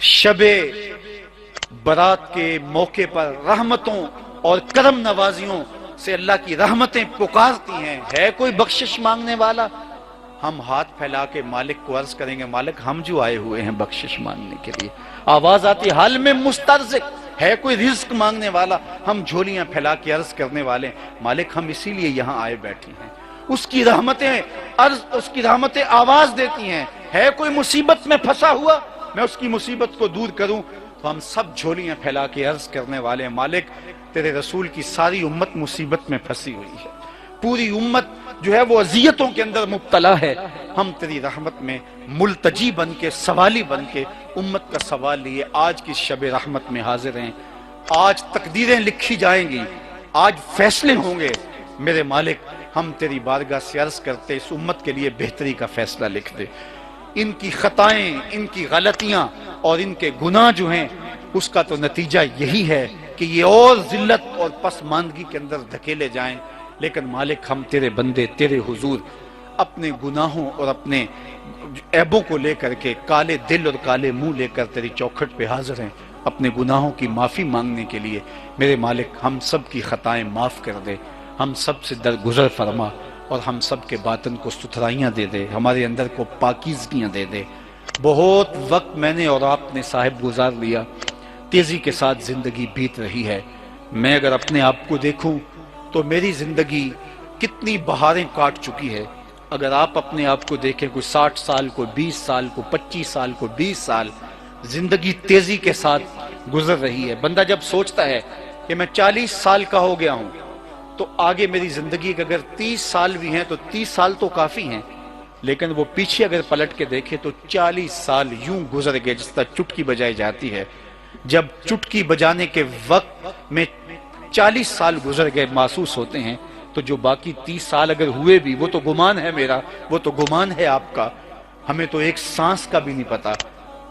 شب برات کے موقع پر رحمتوں اور کرم نوازیوں سے اللہ کی رحمتیں پکارتی ہیں. ہے کوئی بخشش مانگنے والا؟ ہم ہاتھ پھیلا کے مالک کو عرض کریں گے مالک ہم جو آئے ہوئے ہیں بخشش مانگنے کے لیے. آواز آتی حال میں مسترزق، ہے کوئی رزق مانگنے والا؟ ہم جھولیاں پھیلا کے عرض کرنے والے ہیں مالک ہم اسی لیے یہاں آئے بیٹھے ہیں. اس کی رحمتیں آواز دیتی ہیں. ہے کوئی مصیبت میں پھنسا ہوا، میں اس کی مصیبت کو دور کروں؟ تو ہم سب جھولیاں پھیلا کے عرض کرنے والے ہیں مالک تیرے رسول کی ساری امت مصیبت میں پھنسی ہوئی ہے، پوری امت جو ہے وہ اذیتوں کے اندر مبتلا ہے. ہم تیری رحمت میں ملتجی بن کے، سوالی بن کے امت کا سوال لیے آج کی شب رحمت میں حاضر ہیں. آج تقدیریں لکھی جائیں گی، آج فیصلے ہوں گے. میرے مالک ہم تیری بارگاہ سے عرض کرتے اس امت کے لیے بہتری کا فیصلہ لکھ دے. ان کی خطائیں، ان کی غلطیاں اور ان کے گناہ جو ہیں اس کا تو نتیجہ یہی ہے کہ یہ اور ذلت اور پسماندگی کے اندر دھکیلے جائیں. لیکن مالک ہم تیرے بندے تیرے حضور اپنے گناہوں اور اپنے عیبوں کو لے کر کے کالے دل اور کالے منہ لے کر تیری چوکھٹ پہ حاضر ہیں اپنے گناہوں کی معافی مانگنے کے لیے. میرے مالک ہم سب کی خطائیں معاف کر دے، ہم سب سے درگزر فرما اور ہم سب کے باطن کو ستھرائیاں دے دے، ہمارے اندر کو پاکیزگیاں دے دے. بہت وقت میں نے اور آپ نے صاحب گزار لیا، تیزی کے ساتھ زندگی بیت رہی ہے. میں اگر اپنے آپ کو دیکھوں تو میری زندگی کتنی بہاریں کاٹ چکی ہے. اگر آپ اپنے آپ کو دیکھیں کوئی 60 سال کو 20 سال کو 25 سال کو 20 سال زندگی تیزی کے ساتھ گزر رہی ہے. بندہ جب سوچتا ہے کہ میں 40 سال کا ہو گیا ہوں تو آگے میری زندگی کے اگر 30 سال بھی ہیں تو 30 سال تو کافی ہیں، لیکن وہ پیچھے اگر پلٹ کے دیکھے تو 40 سال یوں گزر گئے جس طرح چٹکی بجائی جاتی ہے. جب چٹکی بجانے کے وقت میں 40 سال گزر گئے محسوس ہوتے ہیں تو جو باقی 30 سال اگر ہوئے بھی وہ تو گمان ہے میرا، وہ تو گمان ہے آپ کا. ہمیں تو ایک سانس کا بھی نہیں پتا.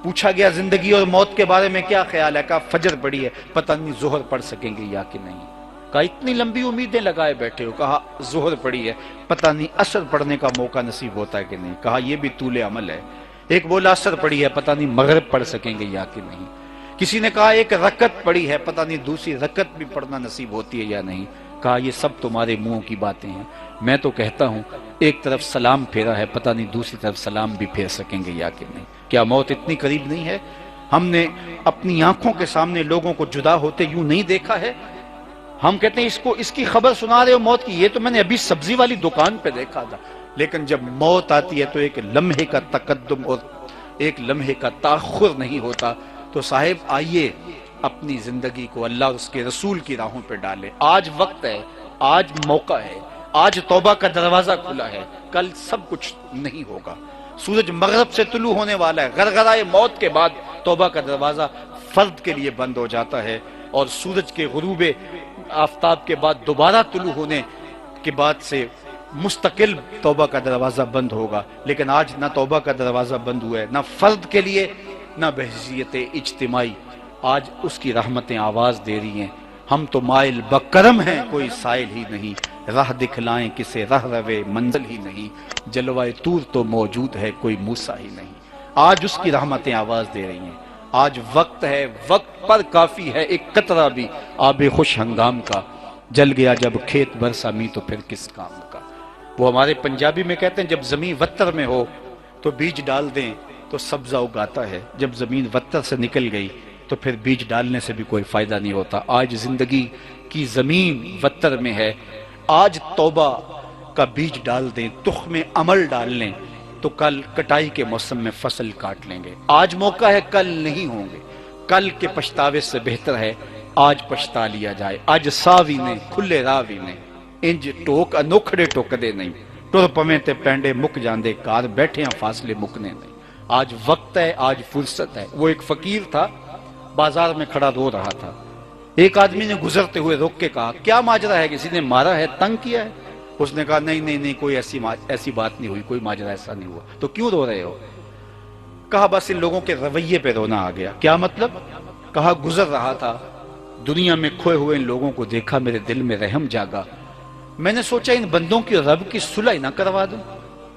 پوچھا گیا زندگی اور موت کے بارے میں کیا خیال ہے؟ کہا فجر پڑی ہے، پتہ نہیں ظہر پڑھ سکیں گے یا کہ نہیں. کہا اتنی لمبی امیدیں لگائے بیٹھے ہو. کہا ظہر پڑی ہے، پتہ نہیں عصر پڑھنے کا موقع نصیب ہوتا ہے کہ نہیں. کہا یہ بھی طول عمل ہے. ایک بولا عصر پڑی ہے، پتہ نہیں مغرب پڑھ سکیں گے یا کہ نہیں. کسی نے کہا ایک رکعت پڑی ہے، پتہ نہیں دوسری رکعت بھی پڑھنا نصیب ہوتی ہے یا نہیں. کہا یہ سب تمہارے منہوں کی باتیں ہیں. میں تو کہتا ہوں ایک طرف سلام پھیرا ہے، پتہ نہیں دوسری طرف سلام بھی پھیر سکیں گے یا کہ نہیں. کیا موت اتنی قریب نہیں ہے؟ ہم نے اپنی آنکھوں کے سامنے لوگوں کو جدا ہوتے یوں نہیں دیکھا ہے. ہم کہتے ہیں اس کی خبر سنا رہے ہو موت کی، یہ تو میں نے ابھی سبزی والی دکان پہ دیکھا تھا. لیکن جب موت آتی ہے تو ایک لمحے کا تقدم اور ایک لمحے کا تاخر نہیں ہوتا. تو صاحب آئیے اپنی زندگی کو اللہ اور اس کے رسول کی راہوں پہ ڈالے. آج وقت ہے، آج موقع ہے، آج توبہ کا دروازہ کھلا ہے. کل سب کچھ نہیں ہوگا. سورج مغرب سے طلوع ہونے والا ہے. غرغرائے موت کے بعد توبہ کا دروازہ فرد کے لیے بند ہو جاتا ہے اور سورج کے غروب آفتاب کے بعد دوبارہ طلوع ہونے کے بعد سے مستقل توبہ کا دروازہ بند ہوگا. لیکن آج نہ توبہ کا دروازہ بند ہوا ہے، نہ فرد کے لیے نہ بحیثیت اجتماعی. آج اس کی رحمتیں آواز دے رہی ہیں. ہم تو مائل بکرم ہیں، کوئی سائل ہی نہیں. راہ دکھلائیں کسے راہ روے منزل ہی نہیں. جلوہ طور تو موجود ہے، کوئی موسیٰ ہی نہیں. آج اس کی رحمتیں آواز دے رہی ہیں. آج وقت ہے، وقت پر کافی ہے ایک قطرہ بھی آب خوش ہنگام کا. جل گیا جب کھیت برسا می تو پھر کس کام کا. وہ ہمارے پنجابی میں کہتے ہیں جب زمین وتر میں ہو تو بیج ڈال دیں تو سبزہ اگاتا ہے. جب زمین وتر سے نکل گئی تو پھر بیج ڈالنے سے بھی کوئی فائدہ نہیں ہوتا. آج زندگی کی زمین وتر میں ہے. آج توبہ کا بیج ڈال دیں، تخم عمل ڈال لیں تو کل کٹائی کے موسم میں فصل کاٹ لیں گے. آج موقع ہے، کل نہیں ہوں گے. کل کے پچھتاوے سے بہتر ہے آج پچھتا لیا جائے. آج ساوی نے کھلے راوی نے انج ٹوک انوکھڑے ٹوکدے نہیں. ٹر پویں تے پینڈے مک جاندے کار، بیٹھے ہیں فاصلے مکنے نہیں. آج وقت ہے، آج فرصت ہے. وہ ایک فقیر تھا، بازار میں کھڑا رو رہا تھا. ایک آدمی نے گزرتے ہوئے روک کے کہا کیا ماجرا ہے، کسی نے مارا ہے، تنگ کیا ہے؟ اس نے کہا نہیں کوئی ایسی بات نہیں ہوئی، کوئی ماجرا ایسا نہیں ہوا. تو کیوں رو رہے ہو؟ کہا بس ان لوگوں کے رویے پہ رونا آ گیا. کیا مطلب؟ کہا گزر رہا تھا، دنیا میں کھوئے ہوئے ان لوگوں کو دیکھا، میرے دل میں رحم جاگا. میں نے سوچا ان بندوں کی رب کی صلح نہ کروا دوں.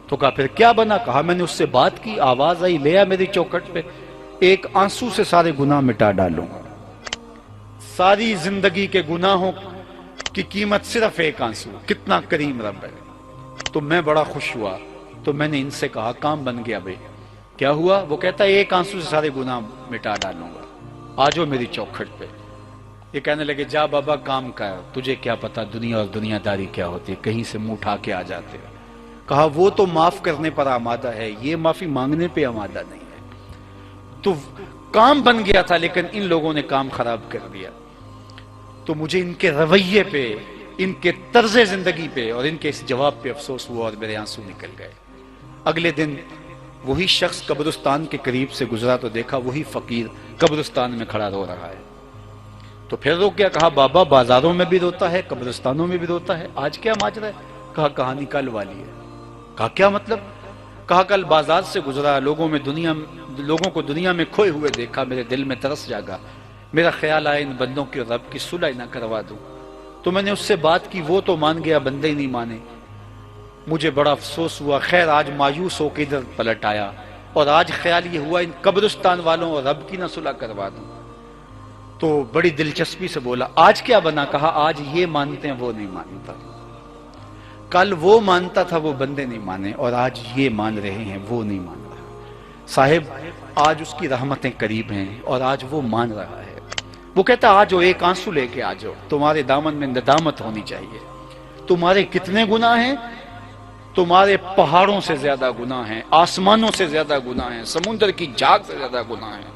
تو کہا پھر کیا بنا؟ کہا میں نے اس سے بات کی، آواز آئی، لیا میری چوکھٹ پہ. ایک آنسو سے سارے گناہ مٹا ڈالوں گا. ساری زندگی کے گناہوں کی قیمت صرف ایک آنسو. کتنا کریم رب ہے. تو میں بڑا خوش ہوا. تو میں نے ان سے کہا کام بن گیا بھائی. کیا ہوا؟ وہ کہتا ہے ایک آنسو سے سارے گناہ مٹا ڈالوں گا. آجو میری چوکھٹ پہ. یہ کہنے لگے جا بابا کام کر، تجھے کیا پتا دنیا اور دنیا داری کیا ہوتی ہے، کہیں سے منہ اٹھا کے آ جاتے ہیں. کہا وہ تو معاف کرنے پر آمادہ ہے، یہ معافی مانگنے پہ آمادہ نہیں ہے. تو کام بن گیا تھا لیکن ان لوگوں نے کام خراب کر دیا. تو مجھے ان کے رویے پہ، ان کے طرز زندگی پہ اور ان کے اس جواب پہ افسوس ہوا اور میرے آنسو نکل گئے. اگلے دن وہی شخص قبرستان کے قریب سے گزرا تو دیکھا وہی فقیر قبرستان میں کھڑا رو رہا ہے. تو پھر رو کیا؟ کہا بابا بازاروں میں بھی روتا ہے، قبرستانوں میں بھی روتا ہے، آج کیا ماجرا ہے؟ کہا کہانی کل والی ہے. کہا کیا مطلب؟ کہا کل بازار سے گزرا، لوگوں کو دنیا میں کھوئے ہوئے دیکھا، میرے دل میں ترس جاگا، میرا خیال آیا ان بندوں کی رب کی صلح نہ کروا دوں. تو میں نے اس سے بات کی، وہ تو مان گیا، بندے ہی نہیں مانے. مجھے بڑا افسوس ہوا. خیر آج مایوس ہو کے ادھر پلٹ آیا اور آج خیال یہ ہوا ان قبرستان والوں اور رب کی نہ صلح کروا دوں. تو بڑی دلچسپی سے بولا آج کیا بنا؟ کہا آج یہ مانتے ہیں وہ نہیں مانتا، کل وہ مانتا تھا وہ بندے نہیں مانے، اور آج یہ مان رہے ہیں وہ نہیں مان رہا. صاحب آج اس کی رحمتیں قریب ہیں اور آج وہ مان رہا ہے. وہ کہتا آجو ایک آنسو لے کے آجو، تمہارے دامن میں ندامت ہونی چاہیے. تمہارے کتنے گناہ ہیں؟ تمہارے پہاڑوں سے زیادہ گناہ ہیں، آسمانوں سے زیادہ گناہ ہیں، سمندر کی جھاگ سے زیادہ گناہ ہیں،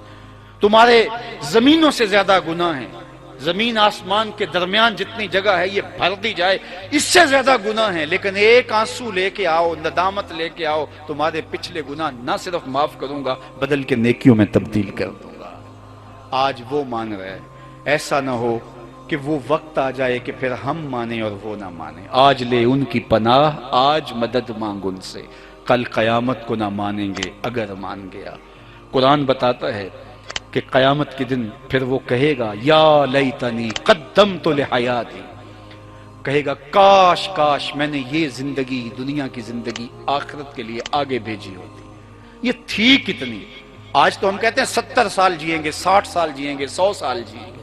تمہارے زمینوں سے زیادہ گناہ ہیں. زمین آسمان کے درمیان جتنی جگہ ہے یہ بھر دی جائے اس سے زیادہ گناہ ہیں. لیکن ایک آنسو لے کے آؤ، ندامت لے کے آؤ، تمہارے پچھلے گناہ نہ صرف معاف کروں گا بدل کے نیکیوں میں تبدیل کر دوں گا. آج وہ مان رہے. ایسا نہ ہو کہ وہ وقت آ جائے کہ پھر ہم مانیں اور وہ نہ مانیں. آج لے ان کی پناہ، آج مدد مانگ ان سے، کل قیامت کو نہ مانیں گے اگر مان گیا. قرآن بتاتا ہے کہ قیامت کے دن پھر وہ کہے گا یا لیتنی قدمت لحیاتی، کہے گا کاش کاش میں نے یہ زندگی، دنیا کی زندگی آخرت کے لیے آگے بھیجی ہوتی. یہ تھی کتنی. آج تو ہم کہتے ہیں 70 سال جئیں گے، 60 سال جئیں گے، 100 سال جئیں گے.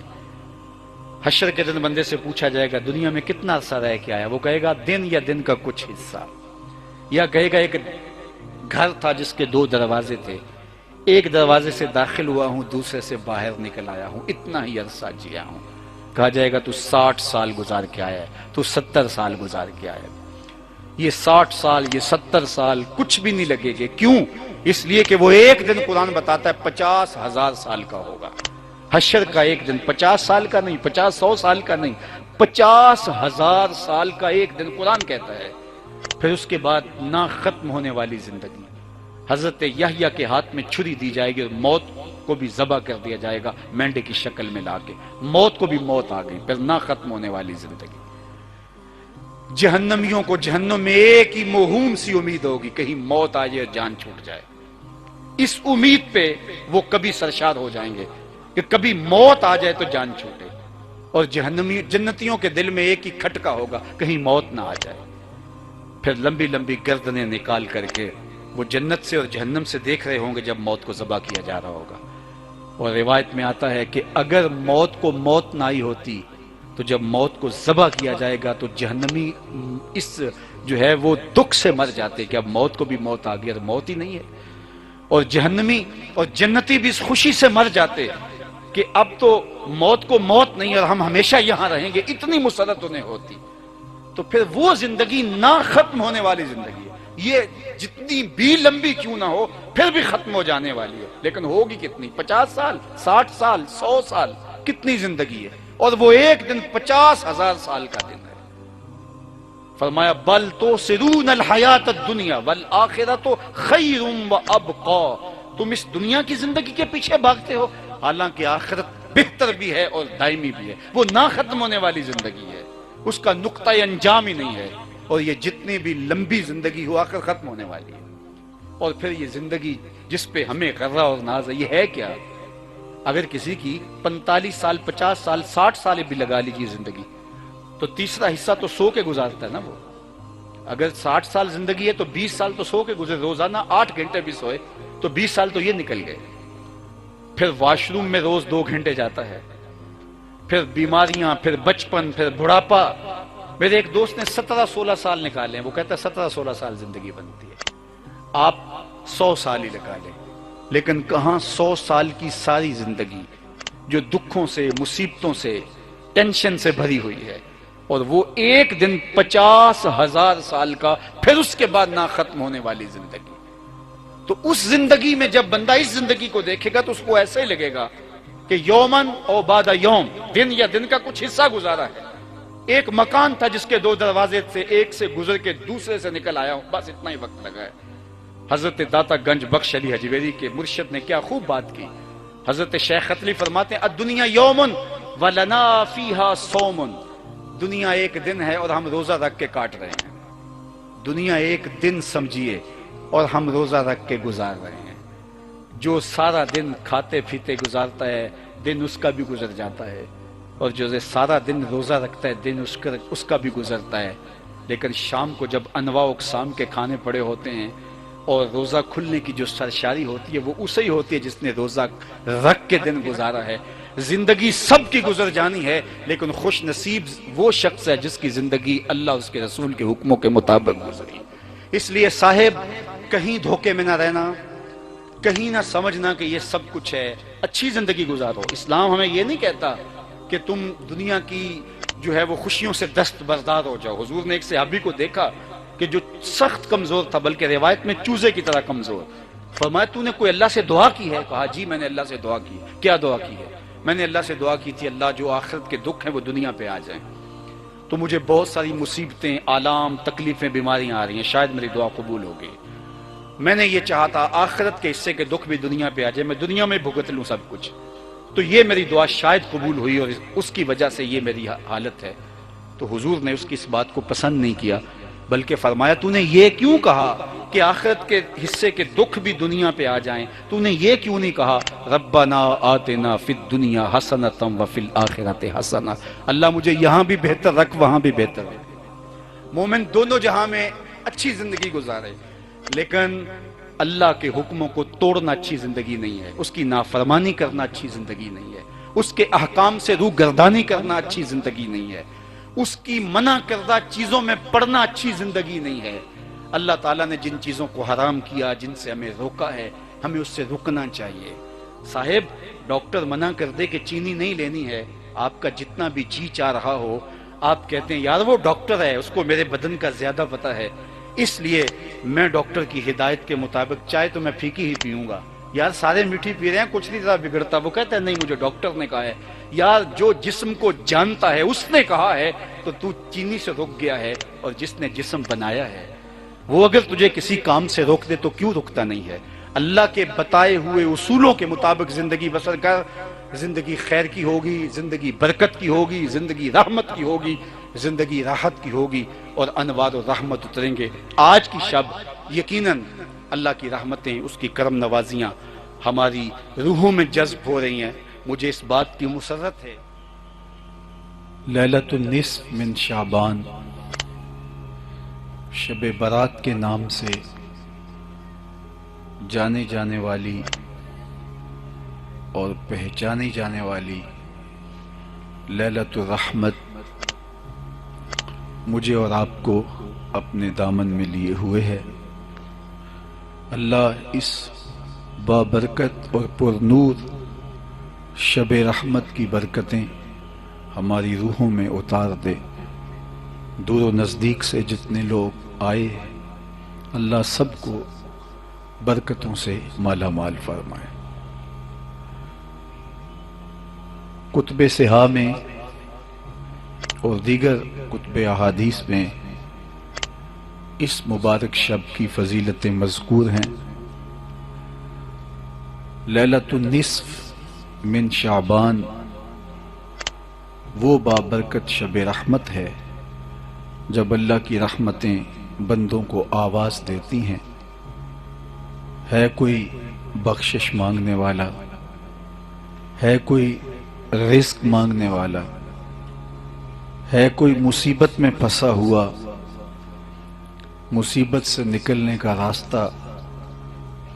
حشر کے دن بندے سے پوچھا جائے گا دنیا میں کتنا عرصہ رہ کے آیا؟ وہ کہے گا دن یا دن کا کچھ حصہ. یا کہے گا ایک گھر تھا جس کے 2 دروازے تھے، ایک دروازے سے داخل ہوا ہوں، دوسرے سے باہر نکل آیا ہوں، اتنا ہی عرصہ جیا ہوں. کہا جائے گا تو 60 سال گزار کے آیا ہے، تو 70 سال گزار کے آیا ہے. یہ 60 سال، یہ 70 سال کچھ بھی نہیں لگے گے. کیوں؟ اس لیے کہ وہ ایک دن قرآن بتاتا ہے 50,000 سال کا ہوگا. حشر کا ایک دن 50 سال کا نہیں، 50-100 سال کا نہیں، 50,000 سال کا ایک دن قرآن کہتا ہے. پھر اس کے بعد نہ ختم ہونے والی زندگی. حضرت یحییٰ کے ہاتھ میں چھری دی جائے گی اور موت کو بھی ذبح کر دیا جائے گا مینڈے کی شکل میں لا کے. موت کو بھی موت آ گئی. پھر نہ ختم ہونے والی زندگی. جہنمیوں کو جہنم میں ایک ہی موہوم سی امید ہوگی، کہیں موت آ جائے جان چھوٹ جائے. اس امید پہ وہ کبھی سرشار ہو جائیں گے کہ کبھی موت آ جائے تو جان چھوٹے. اور جنتیوں کے دل میں ایک ہی کھٹکا ہوگا، کہیں موت نہ آ جائے. پھر لمبی لمبی گردنیں نکال کر کے وہ جنت سے اور جہنم سے دیکھ رہے ہوں گے جب موت کو ذبح کیا جا رہا ہوگا. اور روایت میں آتا ہے کہ اگر موت کو موت نہ آئی ہوتی تو جب موت کو ذبح کیا جائے گا تو جہنمی اس جو ہے وہ دکھ سے مر جاتے کہ اب موت کو بھی موت آ گئی اور موت ہی نہیں ہے. اور جہنمی اور جنتی بھی اس خوشی سے مر جاتے کہ اب تو موت کو موت نہیں اور ہم ہمیشہ یہاں رہیں گے. اتنی مسرت انہیں ہوتی. تو پھر وہ زندگی نہ ختم ہونے والی زندگی ہے. یہ جتنی بھی لمبی کیوں نہ ہو پھر بھی ختم ہو جانے والی ہے. لیکن ہوگی کتنی؟ 50 سال، 60 سال، 100 سال، کتنی زندگی ہے. اور وہ ایک دن 50,000 سال کا دن ہے. فرمایا بل تؤثرون الحیات الدنیا والآخرۃ خیر وابقی. تم اس دنیا کی زندگی کے پیچھے بھاگتے ہو حالانکہ آخرت بہتر بھی ہے اور دائمی بھی ہے. وہ نہ ختم ہونے والی زندگی ہے، اس کا نقطہ انجام ہی نہیں ہے. اور یہ جتنی بھی لمبی زندگی ہو آخر ختم ہونے والی ہے. اور پھر یہ زندگی جس پہ ہمیں غرہ اور ناز ہے، یہ ہے کیا؟ اگر کسی کی 45 سال، 50 سال، 60 سال بھی لگا لیجیے زندگی تو تیسرا حصہ تو سو کے گزارتا ہے نا. وہ اگر 60 سال زندگی ہے تو 20 سال تو سو کے گزرے. روزانہ 8 گھنٹے بھی سوئے تو 20 سال تو یہ نکل گئے. پھر واش روم میں روز 2 گھنٹے جاتا ہے، پھر بیماریاں، پھر بچپن، پھر بڑھاپا۔ میرے ایک دوست نے 17-16 سال نکالے ہیں، وہ کہتا ہے 17-16 سال زندگی بنتی ہے، آپ 100 سال ہی لگا لیں، لیکن کہاں 100 سال کی ساری زندگی جو دکھوں سے، مصیبتوں سے، ٹینشن سے بھری ہوئی ہے، اور وہ ایک دن 50,000 سال کا، پھر اس کے بعد نہ ختم ہونے والی زندگی۔ تو اس زندگی میں جب بندہ اس زندگی کو دیکھے گا تو اس کو ایسے ہی لگے گا کہ یومن او بعد یوم، دن یا دن کا کچھ حصہ گزارا ہے۔ ایک مکان تھا جس کے 2 دروازے سے، ایک سے گزر کے دوسرے سے نکل آیا ہوں، بس اتنا ہی وقت لگا ہے۔ حضرت داتا گنج بخش علی حجویری کے مرشد نے کیا خوب بات کی۔ حضرت شیخ ختلی فرماتے ہیں الدنیا یومن ولنا فیہا صوم، دنیا ایک دن ہے اور ہم روزہ رکھ کے کاٹ رہے ہیں۔ دنیا ایک دن سمجھیے اور ہم روزہ رکھ کے گزار رہے ہیں۔ جو سارا دن کھاتے پیتے گزارتا ہے، دن اس کا بھی گزر جاتا ہے، اور جو سارا دن روزہ رکھتا ہے، دن اس کا بھی گزرتا ہے۔ لیکن شام کو جب انواع اقسام کے کھانے پڑے ہوتے ہیں اور روزہ کھلنے کی جو سرشاری ہوتی ہے وہ اسے ہی ہوتی ہے جس نے روزہ رکھ کے دن گزارا ہے۔ زندگی سب کی گزر جانی ہے، لیکن خوش نصیب وہ شخص ہے جس کی زندگی اللہ اس کے رسول کے حکموں کے مطابق گزری۔ اس لیے صاحب کہیں دھوکے میں نہ رہنا، کہیں نہ سمجھنا کہ یہ سب کچھ ہے، اچھی زندگی گزارو۔ اسلام ہمیں یہ نہیں کہتا کہ تم دنیا کی جو ہے وہ خوشیوں سے دستبردار ہو جاؤ۔ حضور نے ایک صحابی کو دیکھا کہ جو سخت کمزور تھا، بلکہ روایت میں چوزے کی طرح کمزور، فرمایا تو نے کوئی اللہ سے دعا کی ہے؟ کہا جی میں نے اللہ سے دعا کی۔ کیا دعا کی ہے؟ میں نے اللہ سے دعا کی تھی اللہ جو آخرت کے دکھ ہیں وہ دنیا پہ آ جائیں، تو مجھے بہت ساری مصیبتیں، آلام، تکلیفیں، بیماریاں آ رہی ہیں، شاید میری دعا قبول ہوگی۔ میں نے یہ چاہا تھا آخرت کے حصے کے دکھ بھی دنیا پہ آ جائے، میں دنیا میں بھگت لوں سب کچھ، تو یہ میری دعا شاید قبول ہوئی اور اس کی وجہ سے یہ میری حالت ہے۔ تو حضور نے اس کی اس بات کو پسند نہیں کیا، بلکہ فرمایا تو نے یہ کیوں کہا کہ آخرت کے حصے کے دکھ بھی دنیا پہ آ جائیں؟ تو نے یہ کیوں نہیں کہا ربنا آتنا فی الدنیا حسنۃ وفی الآخرۃ حسنہ، اللہ مجھے یہاں بھی بہتر رکھ وہاں بھی بہتر رکھ۔ مومن دونوں جہاں میں اچھی زندگی گزارے، لیکن اللہ کے حکموں کو توڑنا اچھی زندگی نہیں ہے، اس کی نافرمانی کرنا اچھی زندگی نہیں ہے، اس کے احکام سے روح گردانی کرنا اچھی زندگی نہیں ہے، اس کی منع کردہ چیزوں میں پڑنا اچھی زندگی نہیں ہے۔ اللہ تعالیٰ نے جن چیزوں کو حرام کیا، جن سے ہمیں روکا ہے، ہمیں اس سے رکنا چاہیے۔ صاحب ڈاکٹر منع کر دے کہ چینی نہیں لینی ہے، آپ کا جتنا بھی جی چاہ رہا ہو، آپ کہتے ہیں یار وہ ڈاکٹر ہے، اس کو میرے بدن کا زیادہ پتہ ہے، اس لیے میں ڈاکٹر کی ہدایت کے مطابق چائے تو میں پھیکی ہی پیوں گا۔ یار سارے میٹھی پی رہے ہیں، کچھ نہیں ذرا بگڑتا۔ وہ کہتا ہے نہیں مجھے ڈاکٹر نے کہا ہے۔ یار جو جسم کو جانتا ہے اس نے کہا ہے، تو چینی سے رک گیا ہے، اور جس نے جسم بنایا ہے وہ اگر تجھے کسی کام سے روک دے تو کیوں رکتا نہیں ہے؟ اللہ کے بتائے ہوئے اصولوں کے مطابق زندگی بسر کر، زندگی خیر کی ہوگی، زندگی برکت کی ہوگی، زندگی رحمت کی ہوگی، زندگی راحت کی ہوگی، اور انوار و رحمت اتریں گے۔ آج کی شب یقیناً اللہ کی رحمتیں، اس کی کرم نوازیاں ہماری روحوں میں جذب ہو رہی ہیں۔ مجھے اس بات کی مسرت ہے لیلۃ النصف من شعبان، شب برات کے نام سے جانے جانے والی اور پہچانی جانے والی لیلۃ الرحمت مجھے اور آپ کو اپنے دامن میں لیے ہوئے ہے۔ اللہ اس بابرکت اور پر نور شب رحمت کی برکتیں ہماری روحوں میں اتار دے۔ دور و نزدیک سے جتنے لوگ آئے ہیں اللہ سب کو برکتوں سے مالا مال فرمائے۔ کتب صحاح میں اور دیگر کتب احادیث میں اس مبارک شب کی فضیلتیں مذکور ہیں۔ لیلۃ النصف من شعبان وہ بابرکت شب رحمت ہے جب اللہ کی رحمتیں بندوں کو آواز دیتی ہیں۔ ہے کوئی بخشش مانگنے والا، ہے کوئی رزق مانگنے والا، ہے کوئی مصیبت میں پھنسا ہوا، مصیبت سے نکلنے کا راستہ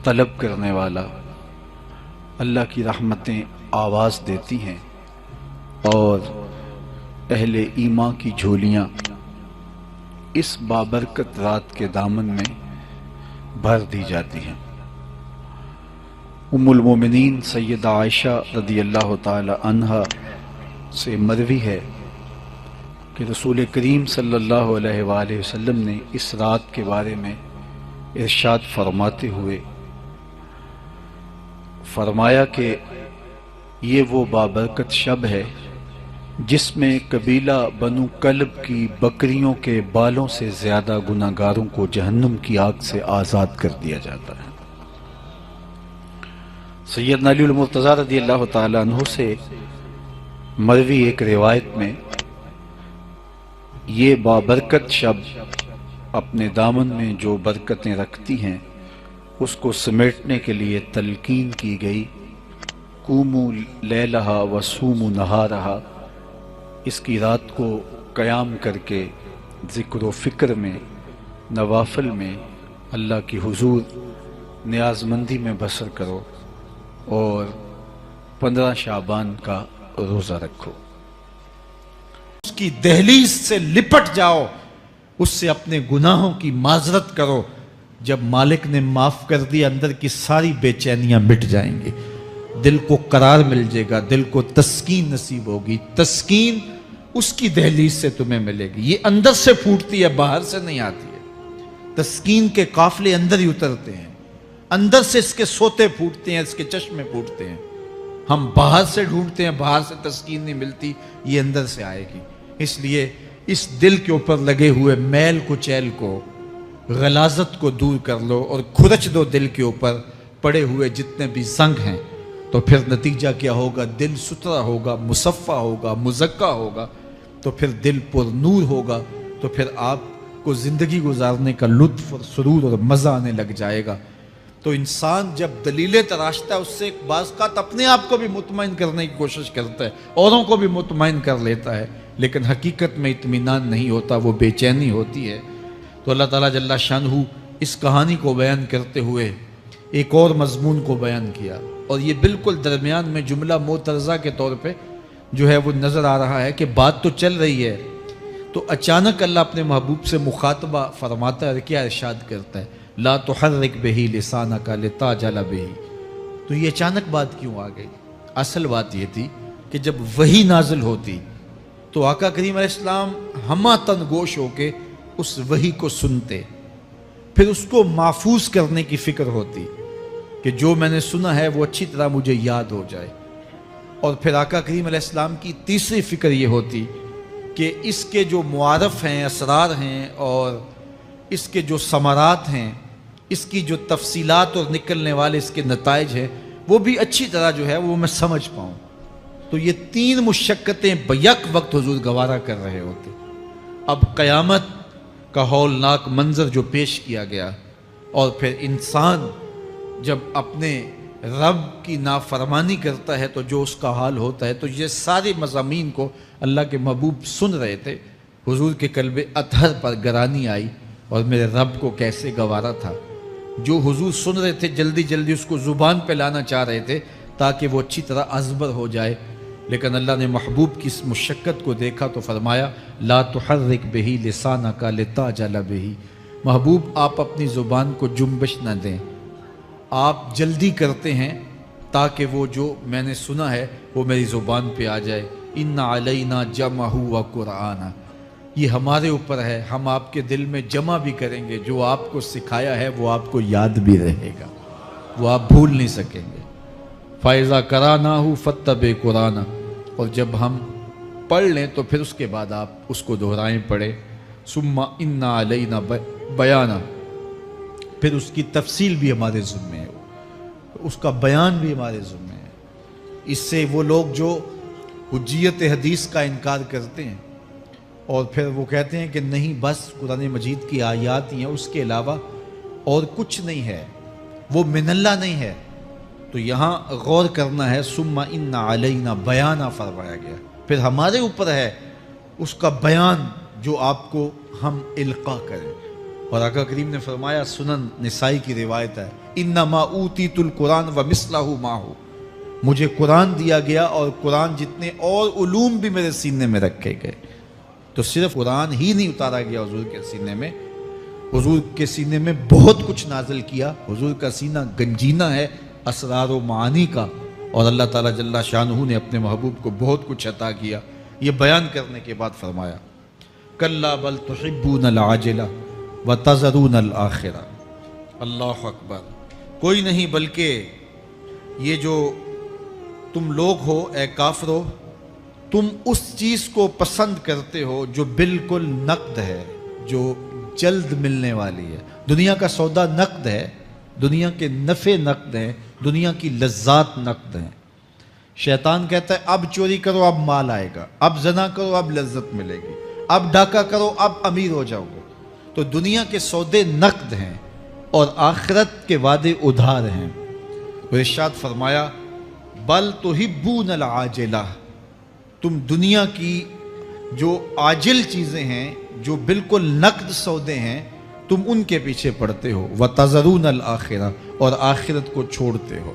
طلب کرنے والا، اللہ کی رحمتیں آواز دیتی ہیں اور اہل ایمان کی جھولیاں اس بابرکت رات کے دامن میں بھر دی جاتی ہیں۔ ام المومنین سیدہ عائشہ رضی اللہ تعالی عنہا سے مروی ہے کہ رسول کریم صلی اللہ علیہ وآلہ وسلم نے اس رات کے بارے میں ارشاد فرماتے ہوئے فرمایا کہ یہ وہ بابرکت شب ہے جس میں قبیلہ بنو کلب کی بکریوں کے بالوں سے زیادہ گناہگاروں کو جہنم کی آگ سے آزاد کر دیا جاتا ہے۔ سیدنا علی المرتضیٰ رضی اللہ تعالیٰ عنہ سے مروی ایک روایت میں یہ بابرکت شب اپنے دامن میں جو برکتیں رکھتی ہیں اس کو سمیٹنے کے لیے تلقین کی گئی، قوموا لیلہا وصوموا نہارہا، اس کی رات کو قیام کر کے ذکر و فکر میں، نوافل میں، اللہ کی حضور نیاز مندی میں بسر کرو اور 15 شعبان کا روزہ رکھو۔ اس کی دہلیز سے لپٹ جاؤ، اس سے اپنے گناہوں کی معذرت کرو۔ جب مالک نے معاف کر دیا اندر کی ساری بے چینیاں مٹ جائیں گی، دل کو قرار مل جائے گا، دل کو تسکین نصیب ہوگی۔ تسکین اس کی دہلیز سے تمہیں ملے گی، یہ اندر سے پھوٹتی ہے، باہر سے نہیں آتی ہے۔ تسکین کے قافلے اندر ہی اترتے ہیں، اندر سے اس کے سوتے پھوٹتے ہیں، اس کے چشمے پھوٹتے ہیں۔ ہم باہر سے ڈھونڈتے ہیں، باہر سے تسکین نہیں ملتی، یہ اندر سے آئے گی۔ اس لیے اس دل کے اوپر لگے ہوئے میل کچیل کو، غلاظت کو دور کر لو اور کھرچ دو دل کے اوپر پڑے ہوئے جتنے بھی زنگ ہیں، تو پھر نتیجہ کیا ہوگا؟ دل ستھرا ہوگا، مصفہ ہوگا، مزکا ہوگا، تو پھر دل پر نور ہوگا، تو پھر آپ کو زندگی گزارنے کا لطف اور سرور اور مزہ آنے لگ جائے گا۔ تو انسان جب دلیلیں تراشتا ہے، اس سے ایک بعض کا اپنے آپ کو بھی مطمئن کرنے کی کوشش کرتا ہے، اوروں کو بھی مطمئن کر لیتا ہے، لیکن حقیقت میں اطمینان نہیں ہوتا، وہ بے چینی ہوتی ہے۔ تو اللہ تعالیٰ جل شانہ اس کہانی کو بیان کرتے ہوئے ایک اور مضمون کو بیان کیا، اور یہ بالکل درمیان میں جملہ معترضہ کے طور پہ جو ہے وہ نظر آ رہا ہے کہ بات تو چل رہی ہے، تو اچانک اللہ اپنے محبوب سے مخاطبہ فرماتا ہے، کیا ارشاد کرتا ہے؟ لا تحرک بہ لسانک لتعجل بہ۔ تو یہ اچانک بات کیوں آ گئی؟ اصل بات یہ تھی کہ جب وحی نازل ہوتی تو آقا کریم علیہ السلام ہمہ تن گوش ہو کے اس وحی کو سنتے، پھر اس کو محفوظ کرنے کی فکر ہوتی کہ جو میں نے سنا ہے وہ اچھی طرح مجھے یاد ہو جائے، اور پھر آقا کریم علیہ السلام کی تیسری فکر یہ ہوتی کہ اس کے جو معارف ہیں، اسرار ہیں، اور اس کے جو ثمرات ہیں، اس کی جو تفصیلات اور نکلنے والے اس کے نتائج ہیں، وہ بھی اچھی طرح جو ہے وہ میں سمجھ پاؤں۔ تو یہ 3 مشقتیں بیک وقت حضور گوارا کر رہے ہوتے۔ اب قیامت کا ہولناک منظر جو پیش کیا گیا، اور پھر انسان جب اپنے رب کی نافرمانی کرتا ہے تو جو اس کا حال ہوتا ہے، تو یہ سارے مضامین کو اللہ کے محبوب سن رہے تھے۔ حضور کے قلب اطہر پر گرانی آئی، اور میرے رب کو کیسے گوارا تھا۔ جو حضور سن رہے تھے جلدی جلدی اس کو زبان پہ لانا چاہ رہے تھے تاکہ وہ اچھی طرح ازبر ہو جائے، لیکن اللہ نے محبوب کی اس مشقت کو دیکھا تو فرمایا لا تحرک بہ لسانک لتعجل بہ۔ محبوب آپ اپنی زبان کو جنبش نہ دیں، آپ جلدی کرتے ہیں تاکہ وہ جو میں نے سنا ہے وہ میری زبان پہ آ جائے۔ ان علینا جمعہ و قرآن، یہ ہمارے اوپر ہے، ہم آپ کے دل میں جمع بھی کریں گے، جو آپ کو سکھایا ہے وہ آپ کو یاد بھی رہے گا، وہ آپ بھول نہیں سکیں گے۔ فَإِذَا قَرَأْنَاهُ فَاتَّبِعْ قُرْآنَ، اور جب ہم پڑھ لیں تو پھر اس کے بعد آپ اس کو دہرائیں پڑھیں۔ ثُمَّ إِنَّ عَلَيْنَا بَيَانًا، پھر اس کی تفصیل بھی ہمارے ذمہ ہے، اس کا بیان بھی ہمارے ذمہ ہے۔ اس سے وہ لوگ جو حجیت حدیث کا انکار کرتے ہیں اور پھر وہ کہتے ہیں کہ نہیں بس قرآن مجید کی آیات ہی ہیں، اس کے علاوہ اور کچھ نہیں ہے، وہ من اللہ نہیں ہے، تو یہاں غور کرنا ہے۔ ثم ان علینا بیانہ فرمایا گیا، پھر ہمارے اوپر ہے اس کا بیان جو آپ کو ہم القاء کریں۔ اور آقا کریم نے فرمایا، سنن نسائی کی روایت ہے، انما اوتیت القرآن ومثلہ معہ، مجھے قرآن دیا گیا اور قرآن جتنے اور علوم بھی میرے سینے میں رکھے گئے. تو صرف قرآن ہی نہیں اتارا گیا حضور کے سینے میں، حضور کے سینے میں بہت کچھ نازل کیا. حضور کا سینہ گنجینہ ہے اسرار و معانی کا، اور اللہ تعالیٰ جل شانہ نے اپنے محبوب کو بہت کچھ عطا کیا. یہ بیان کرنے کے بعد فرمایا کلا بل تحبون العاجلہ وتذرون الآخرہ. اللہ اکبر. کوئی نہیں بلکہ یہ جو تم لوگ ہو اے کافرو، تم اس چیز کو پسند کرتے ہو جو بالکل نقد ہے، جو جلد ملنے والی ہے. دنیا کا سودا نقد ہے، دنیا کے نفع نقد ہیں، دنیا کی لذات نقد ہیں. شیطان کہتا ہے اب چوری کرو اب مال آئے گا، اب زنا کرو اب لذت ملے گی، اب ڈاکہ کرو اب امیر ہو جاؤ گے. تو دنیا کے سودے نقد ہیں اور آخرت کے وعدے ادھار ہیں. تو ارشاد فرمایا بل تحبون العاجلہ، تم دنیا کی جو عاجل چیزیں ہیں، جو بالکل نقد سودے ہیں، تم ان کے پیچھے پڑتے ہو. وتذرون الآخرہ، اور آخرت کو چھوڑتے ہو.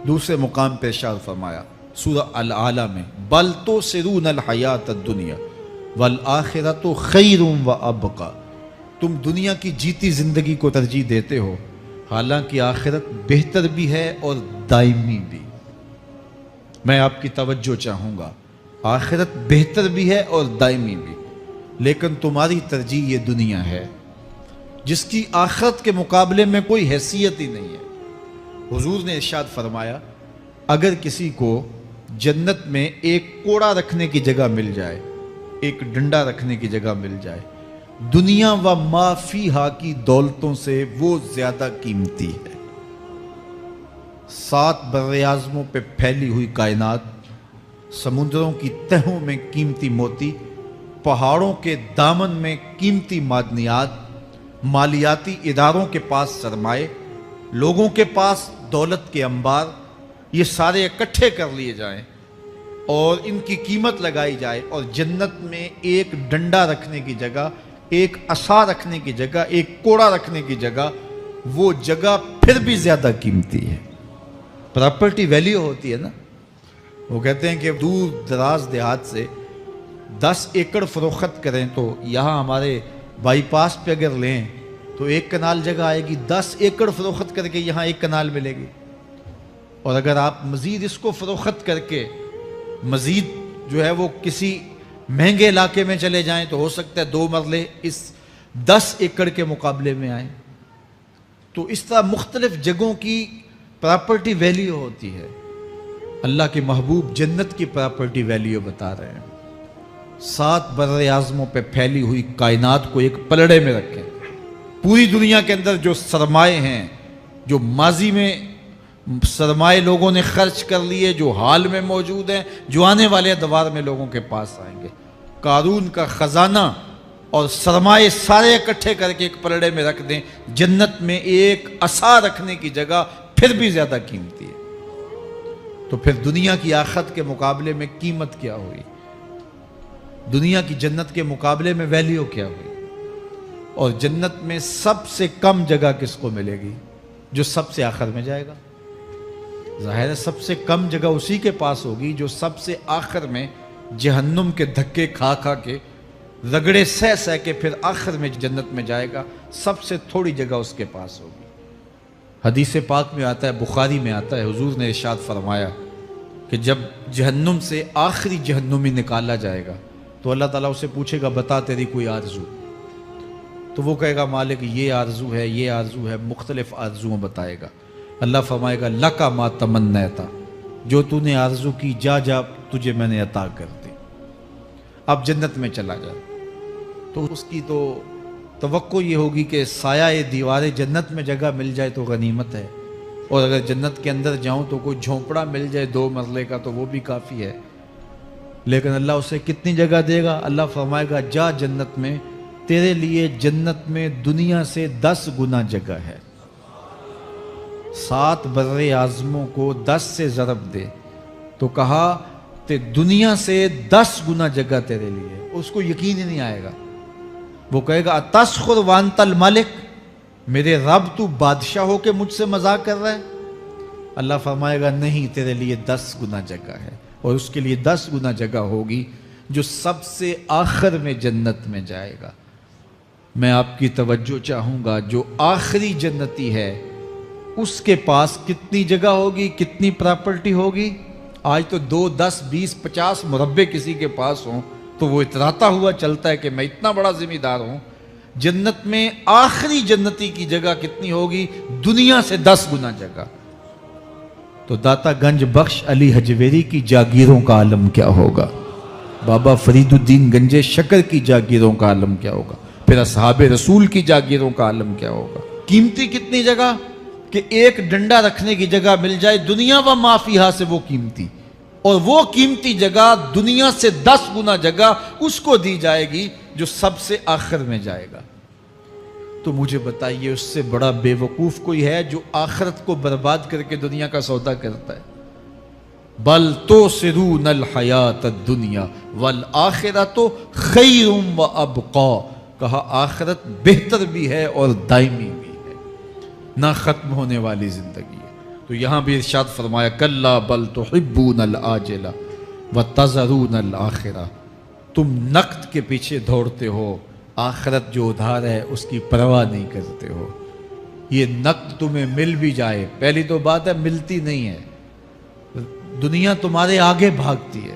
دوسرے مقام پہ ارشاد فرمایا سورہ الاعلیٰ میں بل تؤثرون الحیات الدنیا والآخرۃ خیر وابقی، تم دنیا کی جیتی زندگی کو ترجیح دیتے ہو، حالانکہ آخرت بہتر بھی ہے اور دائمی بھی. میں آپ کی توجہ چاہوں گا، آخرت بہتر بھی ہے اور دائمی بھی، لیکن تمہاری ترجیح یہ دنیا ہے جس کی آخرت کے مقابلے میں کوئی حیثیت ہی نہیں ہے. حضور نے ارشاد فرمایا اگر کسی کو جنت میں ایک کوڑا رکھنے کی جگہ مل جائے، ایک ڈنڈا رکھنے کی جگہ مل جائے، دنیا و ما فیہا کی دولتوں سے وہ زیادہ قیمتی ہے. 7 براعظموں پہ پھیلی ہوئی کائنات، سمندروں کی تہوں میں قیمتی موتی، پہاڑوں کے دامن میں قیمتی معدنیات، مالیاتی اداروں کے پاس سرمائے، لوگوں کے پاس دولت کے انبار، یہ سارے اکٹھے کر لیے جائیں اور ان کی قیمت لگائی جائے، اور جنت میں ایک ڈنڈا رکھنے کی جگہ، ایک عصا رکھنے کی جگہ، ایک کوڑا رکھنے کی جگہ، وہ جگہ پھر بھی زیادہ قیمتی ہے. پراپرٹی ویلیو ہوتی ہے نا. وہ کہتے ہیں کہ دور دراز دیہات سے 10 ایکڑ فروخت کریں تو یہاں ہمارے بائی پاس پہ اگر لیں تو 1 کنال جگہ آئے گی، 10 ایکڑ فروخت کر کے یہاں 1 کنال ملے گی. اور اگر آپ مزید اس کو فروخت کر کے مزید جو ہے وہ کسی مہنگے علاقے میں چلے جائیں تو ہو سکتا ہے 2 مرلے اس 10 ایکڑ کے مقابلے میں آئیں. تو اس طرح مختلف جگہوں کی پراپرٹی ویلیو ہوتی ہے. اللہ کے محبوب جنت کی پراپرٹی ویلیو بتا رہے ہیں. 7 براعظموں پہ پھیلی ہوئی کائنات کو ایک پلڑے میں رکھیں. پوری دنیا کے اندر جو سرمائے ہیں، جو ماضی میں سرمائے لوگوں نے خرچ کر لیے، جو حال میں موجود ہیں، جو آنے والے ادوار میں لوگوں کے پاس آئیں گے، قارون کا خزانہ اور سرمائے سارے اکٹھے کر کے ایک پلڑے میں رکھ دیں، جنت میں ایک عصا رکھنے کی جگہ پھر بھی زیادہ قیمتی ہے. تو پھر دنیا کی آخرت کے مقابلے میں قیمت کیا ہوئی؟ دنیا کی جنت کے مقابلے میں ویلیو کیا ہوئی؟ اور جنت میں سب سے کم جگہ کس کو ملے گی؟ جو سب سے آخر میں جائے گا. ظاہر ہے سب سے کم جگہ اسی کے پاس ہوگی جو سب سے آخر میں جہنم کے دھکے کھا کھا کے، رگڑے سہ سہ کے پھر آخر میں جنت میں جائے گا. سب سے تھوڑی جگہ اس کے پاس ہوگی. حدیث پاک میں آتا ہے، بخاری میں آتا ہے، حضور نے ارشاد فرمایا کہ جب جہنم سے آخری جہنمی نکالا جائے گا تو اللہ تعالیٰ اسے پوچھے گا بتا تیری کوئی آرزو؟ تو وہ کہے گا مالک یہ آرزو ہے، یہ آرزو ہے، مختلف آرزوؤں بتائے گا. اللہ فرمائے گا لکا ما تمنیتا، جو تو نے آرزو کی جا جا تجھے میں نے عطا کر دی، اب جنت میں چلا جا. تو اس کی تو توقع یہ ہوگی کہ سایہ دیوار جنت میں جگہ مل جائے تو غنیمت ہے، اور اگر جنت کے اندر جاؤں تو کوئی جھونپڑا مل جائے 2 مرلے کا تو وہ بھی کافی ہے. لیکن اللہ اسے کتنی جگہ دے گا؟ اللہ فرمائے گا جا جنت میں، تیرے لیے جنت میں دنیا سے 10 گنا جگہ ہے. 7 بر اعظموں کو 10 سے ضرب دے تو کہا کہ دنیا سے 10 گنا جگہ تیرے لیے. اس کو یقین ہی نہیں آئے گا. وہ کہے گا اتسخر وانت الملک، میرے رب تو بادشاہ ہو کے مجھ سے مذاق کر رہا ہے؟ اللہ فرمائے گا نہیں، تیرے لیے 10 گنا جگہ ہے، اور اس کے لیے 10 گنا جگہ ہوگی جو سب سے آخر میں جنت میں جائے گا۔ میں آپ کی توجہ چاہوں گا، جو آخری جنتی ہے اس کے پاس کتنی جگہ ہوگی، کتنی پراپرٹی ہوگی؟ آج تو 2 10 20 50 مربع کسی کے پاس ہوں تو وہ اتراتا ہوا چلتا ہے کہ میں اتنا بڑا ذمہ دار ہوں۔ جنت میں آخری جنتی کی جگہ کتنی ہوگی؟ دنیا سے 10 گنا جگہ۔ تو داتا گنج بخش علی حجویری کی جاگیروں کا عالم کیا ہوگا؟ بابا فرید الدین گنج شکر کی جاگیروں کا عالم کیا ہوگا؟ پھر اصحاب رسول کی جاگیروں کا عالم کیا ہوگا؟ قیمتی کتنی جگہ کہ ایک ڈنڈا رکھنے کی جگہ مل جائے، دنیا و ما فیہا سے وہ قیمتی، اور وہ قیمتی جگہ دنیا سے 10 گنا جگہ اس کو دی جائے گی جو سب سے آخر میں جائے گا۔ تو مجھے بتائیے اس سے بڑا بے وقوف کوئی ہے جو آخرت کو برباد کر کے دنیا کا سودا کرتا ہے؟ بل تؤثرون الحیات الدنیا والآخرۃ خیر وابقی، کہا آخرت بہتر بھی ہے اور دائمی بھی ہے، نہ ختم ہونے والی زندگی ہے۔ تو یہاں بھی ارشاد فرمایا کلا بل تحبون العاجلہ وتذرون الآخرہ، تم نقد کے پیچھے دوڑتے ہو، آخرت جو ادھار ہے اس کی پرواہ نہیں کرتے ہو۔ یہ نقد تمہیں مل بھی جائے، پہلی تو بات ہے ملتی نہیں ہے، دنیا تمہارے آگے بھاگتی ہے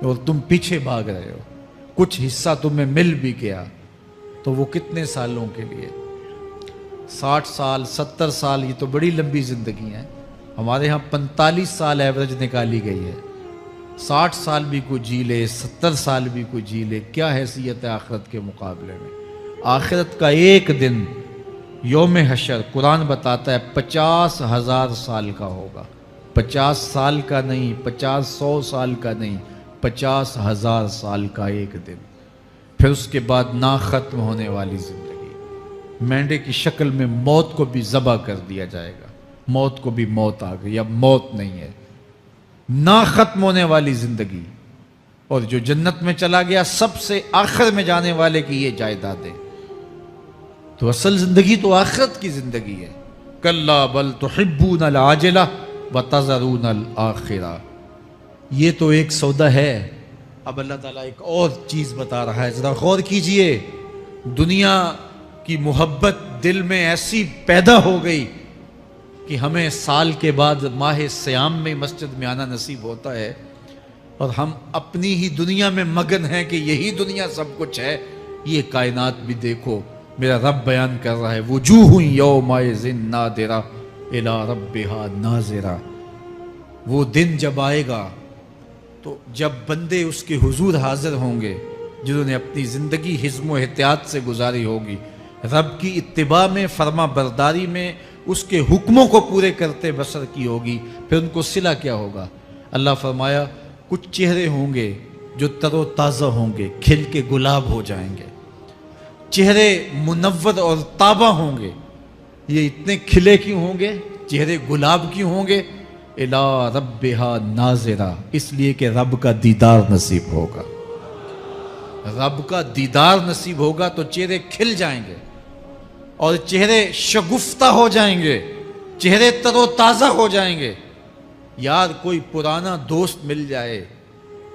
اور تم پیچھے بھاگ رہے ہو۔ کچھ حصہ تمہیں مل بھی گیا تو وہ کتنے سالوں کے لیے؟ 60 سال 70 سال، یہ تو بڑی لمبی زندگی ہے۔ ہمارے ہاں 45 سال ایوریج نکالی گئی ہے۔ 60 سال بھی کوئی جی لے، 70 سال بھی کوئی جی لے، کیا حیثیت ہے آخرت کے مقابلے میں؟ آخرت کا ایک دن یوم حشر قرآن بتاتا ہے 50,000 سال کا ہوگا۔ 50 سال کا نہیں، 50-100 سال کا نہیں، 50,000 سال کا ایک دن۔ پھر اس کے بعد نہ ختم ہونے والی زندگی، مینڈے کی شکل میں موت کو بھی ذبح کر دیا جائے گا، موت کو بھی موت آ گئی، اب موت نہیں ہے، نہ ختم ہونے والی زندگی۔ اور جو جنت میں چلا گیا سب سے آخر میں جانے والے کی یہ جائیدادیں۔ تو اصل زندگی تو آخرت کی زندگی ہے۔ کلا بل تحبون العاجلہ وتذرون الآخرہ، یہ تو ایک سودا ہے۔ اب اللہ تعالیٰ ایک اور چیز بتا رہا ہے، ذرا غور کیجئے۔ دنیا کی محبت دل میں ایسی پیدا ہو گئی کہ ہمیں سال کے بعد ماہ سیام میں مسجد میں آنا نصیب ہوتا ہے، اور ہم اپنی ہی دنیا میں مگن ہیں کہ یہی دنیا سب کچھ ہے۔ یہ کائنات بھی دیکھو، میرا رب بیان کر رہا ہے وجوہ یومئذ ناظرہ الی ربہا ناظرہ۔ وہ دن جب آئے گا تو جب بندے اس کے حضور حاضر ہوں گے جنہوں نے اپنی زندگی حزم و احتیاط سے گزاری ہوگی، رب کی اتباع میں، فرما برداری میں، اس کے حکموں کو پورے کرتے بسر کی ہوگی، پھر ان کو صلہ کیا ہوگا؟ اللہ فرمایا کچھ چہرے ہوں گے جو تر و تازہ ہوں گے، کھل کے گلاب ہو جائیں گے، چہرے منور اور تابہ ہوں گے۔ یہ اتنے کھلے کیوں ہوں گے، چہرے گلاب کیوں ہوں گے؟ الی ربہا ناظرہ، اس لیے کہ رب کا دیدار نصیب ہوگا۔ رب کا دیدار نصیب ہوگا تو چہرے کھل جائیں گے اور چہرے شگفتہ ہو جائیں گے، چہرے تر و تازہ ہو جائیں گے۔ یار کوئی پرانا دوست مل جائے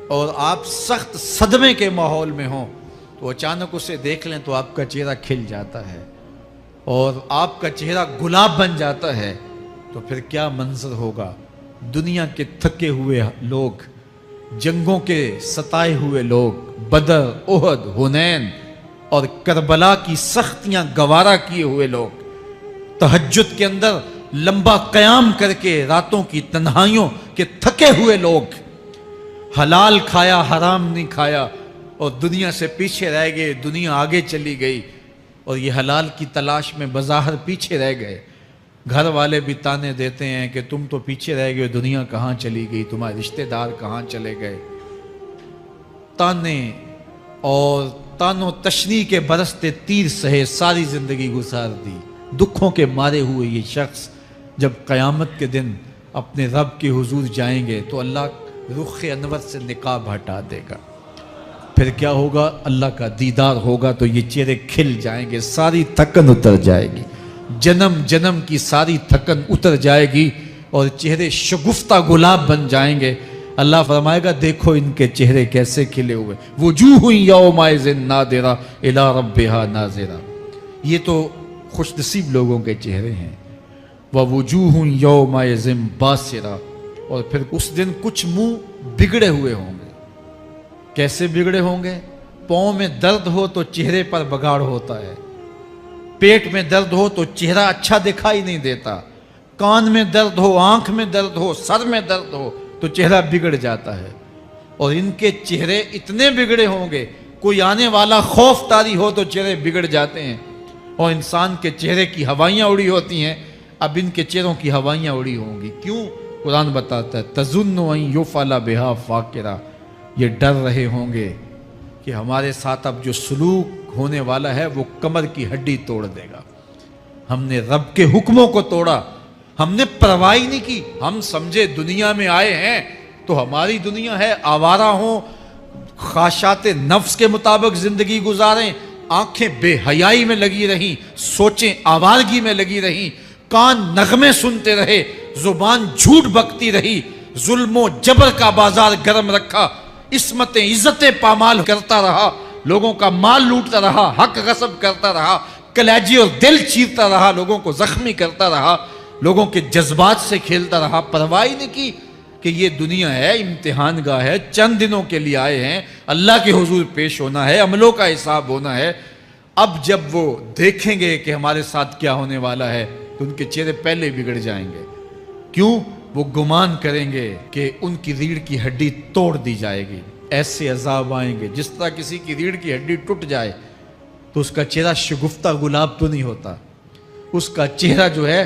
اور آپ سخت صدمے کے ماحول میں ہوں تو اچانک اسے دیکھ لیں تو آپ کا چہرہ کھل جاتا ہے اور آپ کا چہرہ گلاب بن جاتا ہے، تو پھر کیا منظر ہوگا؟ دنیا کے تھکے ہوئے لوگ، جنگوں کے ستائے ہوئے لوگ، بدر، احد، حنین اور کربلا کی سختیاں گوارا کیے ہوئے لوگ، تہجد کے اندر لمبا قیام کر کے راتوں کی تنہائیوں کے تھکے ہوئے لوگ، حلال کھایا حرام نہیں کھایا اور دنیا سے پیچھے رہ گئے، دنیا آگے چلی گئی اور یہ حلال کی تلاش میں بظاہر پیچھے رہ گئے۔ گھر والے بھی تانے دیتے ہیں کہ تم تو پیچھے رہ گئے، دنیا کہاں چلی گئی، تمہارے رشتہ دار کہاں چلے گئے۔ تانے اور تانوں تشنی کے برستے تیر سہے ساری زندگی گزار دی۔ دکھوں کے مارے ہوئے یہ شخص جب قیامت کے دن اپنے رب کے حضور جائیں گے تو اللہ رخ انور سے نقاب ہٹا دے گا۔ پھر کیا ہوگا؟ اللہ کا دیدار ہوگا تو یہ چہرے کھل جائیں گے، ساری تھکن اتر جائے گی، جنم جنم کی ساری تھکن اتر جائے گی، اور چہرے شگفتہ گلاب بن جائیں گے. اللہ فرمائے گا دیکھو ان کے چہرے کیسے کھلے ہوئے. وجوہ یومئذ ناظرہ الی ربہا ناظرہ. یہ تو خوش نصیب لوگوں کے چہرے ہیں. ووجوہ یومئذ باسرہ. اور پھر اس دن کچھ منہ بگڑے ہوئے ہوں گے. کیسے بگڑے ہوں گے؟ پاؤں میں درد ہو تو چہرے پر بگاڑ ہوتا ہے. پیٹ میں درد ہو تو چہرہ اچھا دکھائی نہیں دیتا. کان میں درد ہو، آنکھ میں درد ہو، سر میں درد ہو تو چہرہ بگڑ جاتا ہے. اور ان کے چہرے اتنے بگڑے ہوں گے، کوئی آنے والا خوف طاری ہو تو چہرے بگڑ جاتے ہیں. اور انسان کے چہرے کی ہوائیاں اڑی ہوتی ہیں، اب ان کے چہروں کی ہوائیاں اڑی ہوں گی. کیوں؟ قرآن بتاتا ہے تظن ان یفعل بہا فاقرہ. یہ ڈر رہے ہوں گے کہ ہمارے ساتھ اب جو سلوک ہونے والا ہے وہ کمر کی ہڈی توڑ دے گا. ہم نے رب کے حکموں کو توڑا، ہم نے پرواہ نہیں کی. ہم سمجھے دنیا میں آئے ہیں تو ہماری دنیا ہے، آوارہ ہوں، خواہشات نفس کے مطابق زندگی گزاریں، آنکھیں بے حیائی میں لگی رہیں، سوچیں آوارگی میں لگی رہیں، کان نغمے سنتے رہے، زبان جھوٹ بکتی رہی، ظلم و جبر کا بازار گرم رکھا، عصمتیں عزتیں پامال کرتا رہا، لوگوں کا مال لوٹتا رہا، حق غصب کرتا رہا، کلیجی اور دل چیرتا رہا، لوگوں کو زخمی کرتا رہا، لوگوں کے جذبات سے کھیلتا رہا. پرواہ نہیں کی کہ یہ دنیا ہے، امتحان گاہ ہے، چند دنوں کے لیے آئے ہیں، اللہ کے حضور پیش ہونا ہے، عملوں کا حساب ہونا ہے. اب جب وہ دیکھیں گے کہ ہمارے ساتھ کیا ہونے والا ہے تو ان کے چہرے پہلے بگڑ جائیں گے. کیوں؟ وہ گمان کریں گے کہ ان کی ریڑھ کی ہڈی توڑ دی جائے گی. ایسے عذاب آئیں گے جس طرح کسی کی ریڑھ کی ہڈی ٹوٹ جائے تو اس کا چہرہ شگفتہ گلاب تو نہیں ہوتا، اس کا چہرہ جو ہے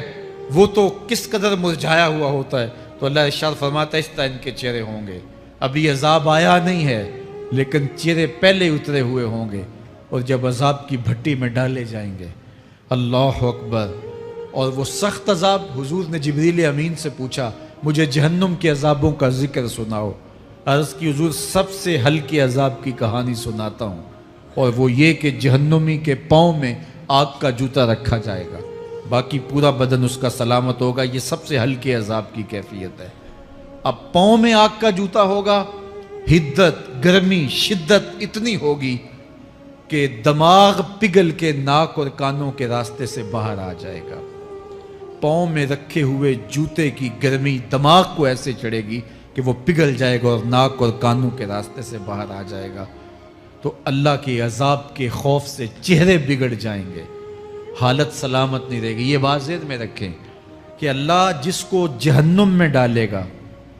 وہ تو کس قدر مرجھایا ہوا ہوتا ہے. تو اللہ ارشاد فرماتا ہے اس طرح ان کے چہرے ہوں گے. ابھی عذاب آیا نہیں ہے لیکن چہرے پہلے اترے ہوئے ہوں گے، اور جب عذاب کی بھٹی میں ڈالے جائیں گے. اللہ اکبر. اور وہ سخت عذاب، حضور نے جبریل امین سے پوچھا مجھے جہنم کے عذابوں کا ذکر سناؤ. عرض کی حضور سب سے ہلکے عذاب کی کہانی سناتا ہوں، اور وہ یہ کہ جہنمی کے پاؤں میں آگ کا جوتا رکھا جائے گا، باقی پورا بدن اس کا سلامت ہوگا. یہ سب سے ہلکے عذاب کی کیفیت ہے. اب پاؤں میں آگ کا جوتا ہوگا، حدت، گرمی، شدت اتنی ہوگی کہ دماغ پگھل کے ناک اور کانوں کے راستے سے باہر آ جائے گا. پاؤں میں رکھے ہوئے جوتے کی گرمی دماغ کو ایسے چڑھے گی کہ وہ پگھل جائے گا اور ناک اور کانوں کے راستے سے باہر آ جائے گا. تو اللہ کے عذاب کے خوف سے چہرے بگڑ جائیں گے، حالت سلامت نہیں رہے گی. یہ بات ذہن میں رکھیں کہ اللہ جس کو جہنم میں ڈالے گا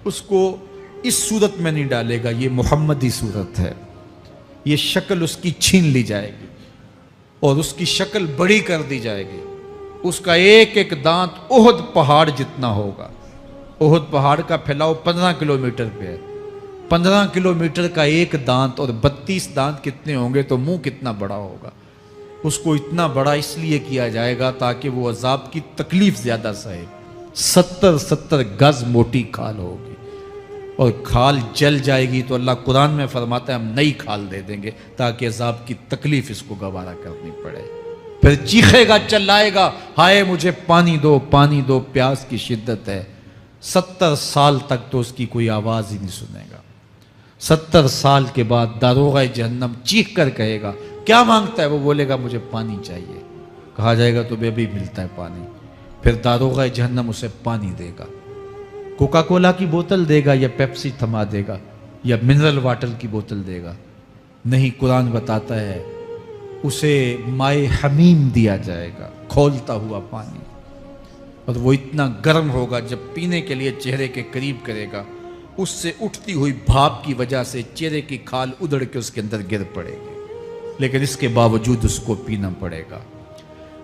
اس کو اس صورت میں نہیں ڈالے گا. یہ محمدی صورت ہے، یہ شکل اس کی چھین لی جائے گی اور اس کی شکل بڑی کر دی جائے گی. اس کا ایک ایک دانت احد پہاڑ جتنا ہوگا. احد پہاڑ کا پھیلاؤ 15 کلومیٹر پہ ہے. 15 کلومیٹر کا ایک دانت اور 32 دانت کتنے ہوں گے تو منہ کتنا بڑا ہوگا. اس کو اتنا بڑا اس لیے کیا جائے گا تاکہ وہ عذاب کی تکلیف زیادہ سہے. 70 گز موٹی کھال ہوگی اور کھال جل جائے گی تو اللہ قرآن میں فرماتا ہے ہم نئی کھال دے دیں گے تاکہ عذاب کی تکلیف اس کو گوارا کرنی پڑے. پھر چیخے گا، چلائے گا، ہائے مجھے پانی دو، پانی دو، پیاس کی شدت ہے. 70 سال تک تو اس کی کوئی آواز ہی نہیں سنے گا. 70 سال کے بعد داروغہ جہنم چیخ کر کہے گا کیا مانگتا ہے؟ وہ بولے گا مجھے پانی چاہیے. کہا جائے گا تو بے بھی ملتا ہے پانی. پھر داروغہ جہنم اسے پانی دے گا. کوکا کولا کی بوتل دے گا یا پیپسی تھما دے گا یا منرل واٹر کی بوتل دے گا؟ نہیں، قرآن بتاتا ہے اسے مائے حمیم دیا جائے گا، کھولتا ہوا پانی. اور وہ اتنا گرم ہوگا جب پینے کے لیے چہرے کے قریب کرے گا اس سے اٹھتی ہوئی بھاپ کی وجہ سے چہرے کی کھال ادڑ کے اس کے اندر گر پڑے گی، لیکن اس کے باوجود اس کو پینا پڑے گا.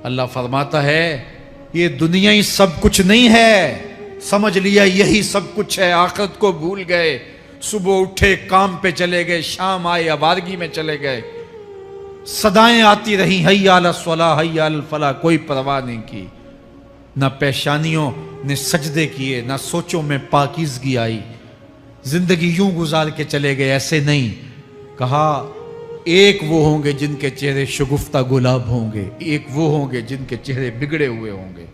اللہ فرماتا ہے یہ دنیا ہی سب کچھ نہیں ہے. سمجھ لیا یہی سب کچھ ہے، آخرت کو بھول گئے. صبح اٹھے کام پہ چلے گئے، شام آئے آوارگی میں چلے گئے. صدائیں آتی رہیں حی علی الصلاح حی علی الفلاح، کوئی پرواہ نہیں کی. نہ پیشانیوں نے سجدے کیے، نہ سوچوں میں پاکیزگی آئی. زندگی یوں گزار کے چلے گئے. ایسے نہیں کہا ایک وہ ہوں گے جن کے چہرے شگفتہ گلاب ہوں گے، ایک وہ ہوں گے جن کے چہرے بگڑے ہوئے ہوں گے.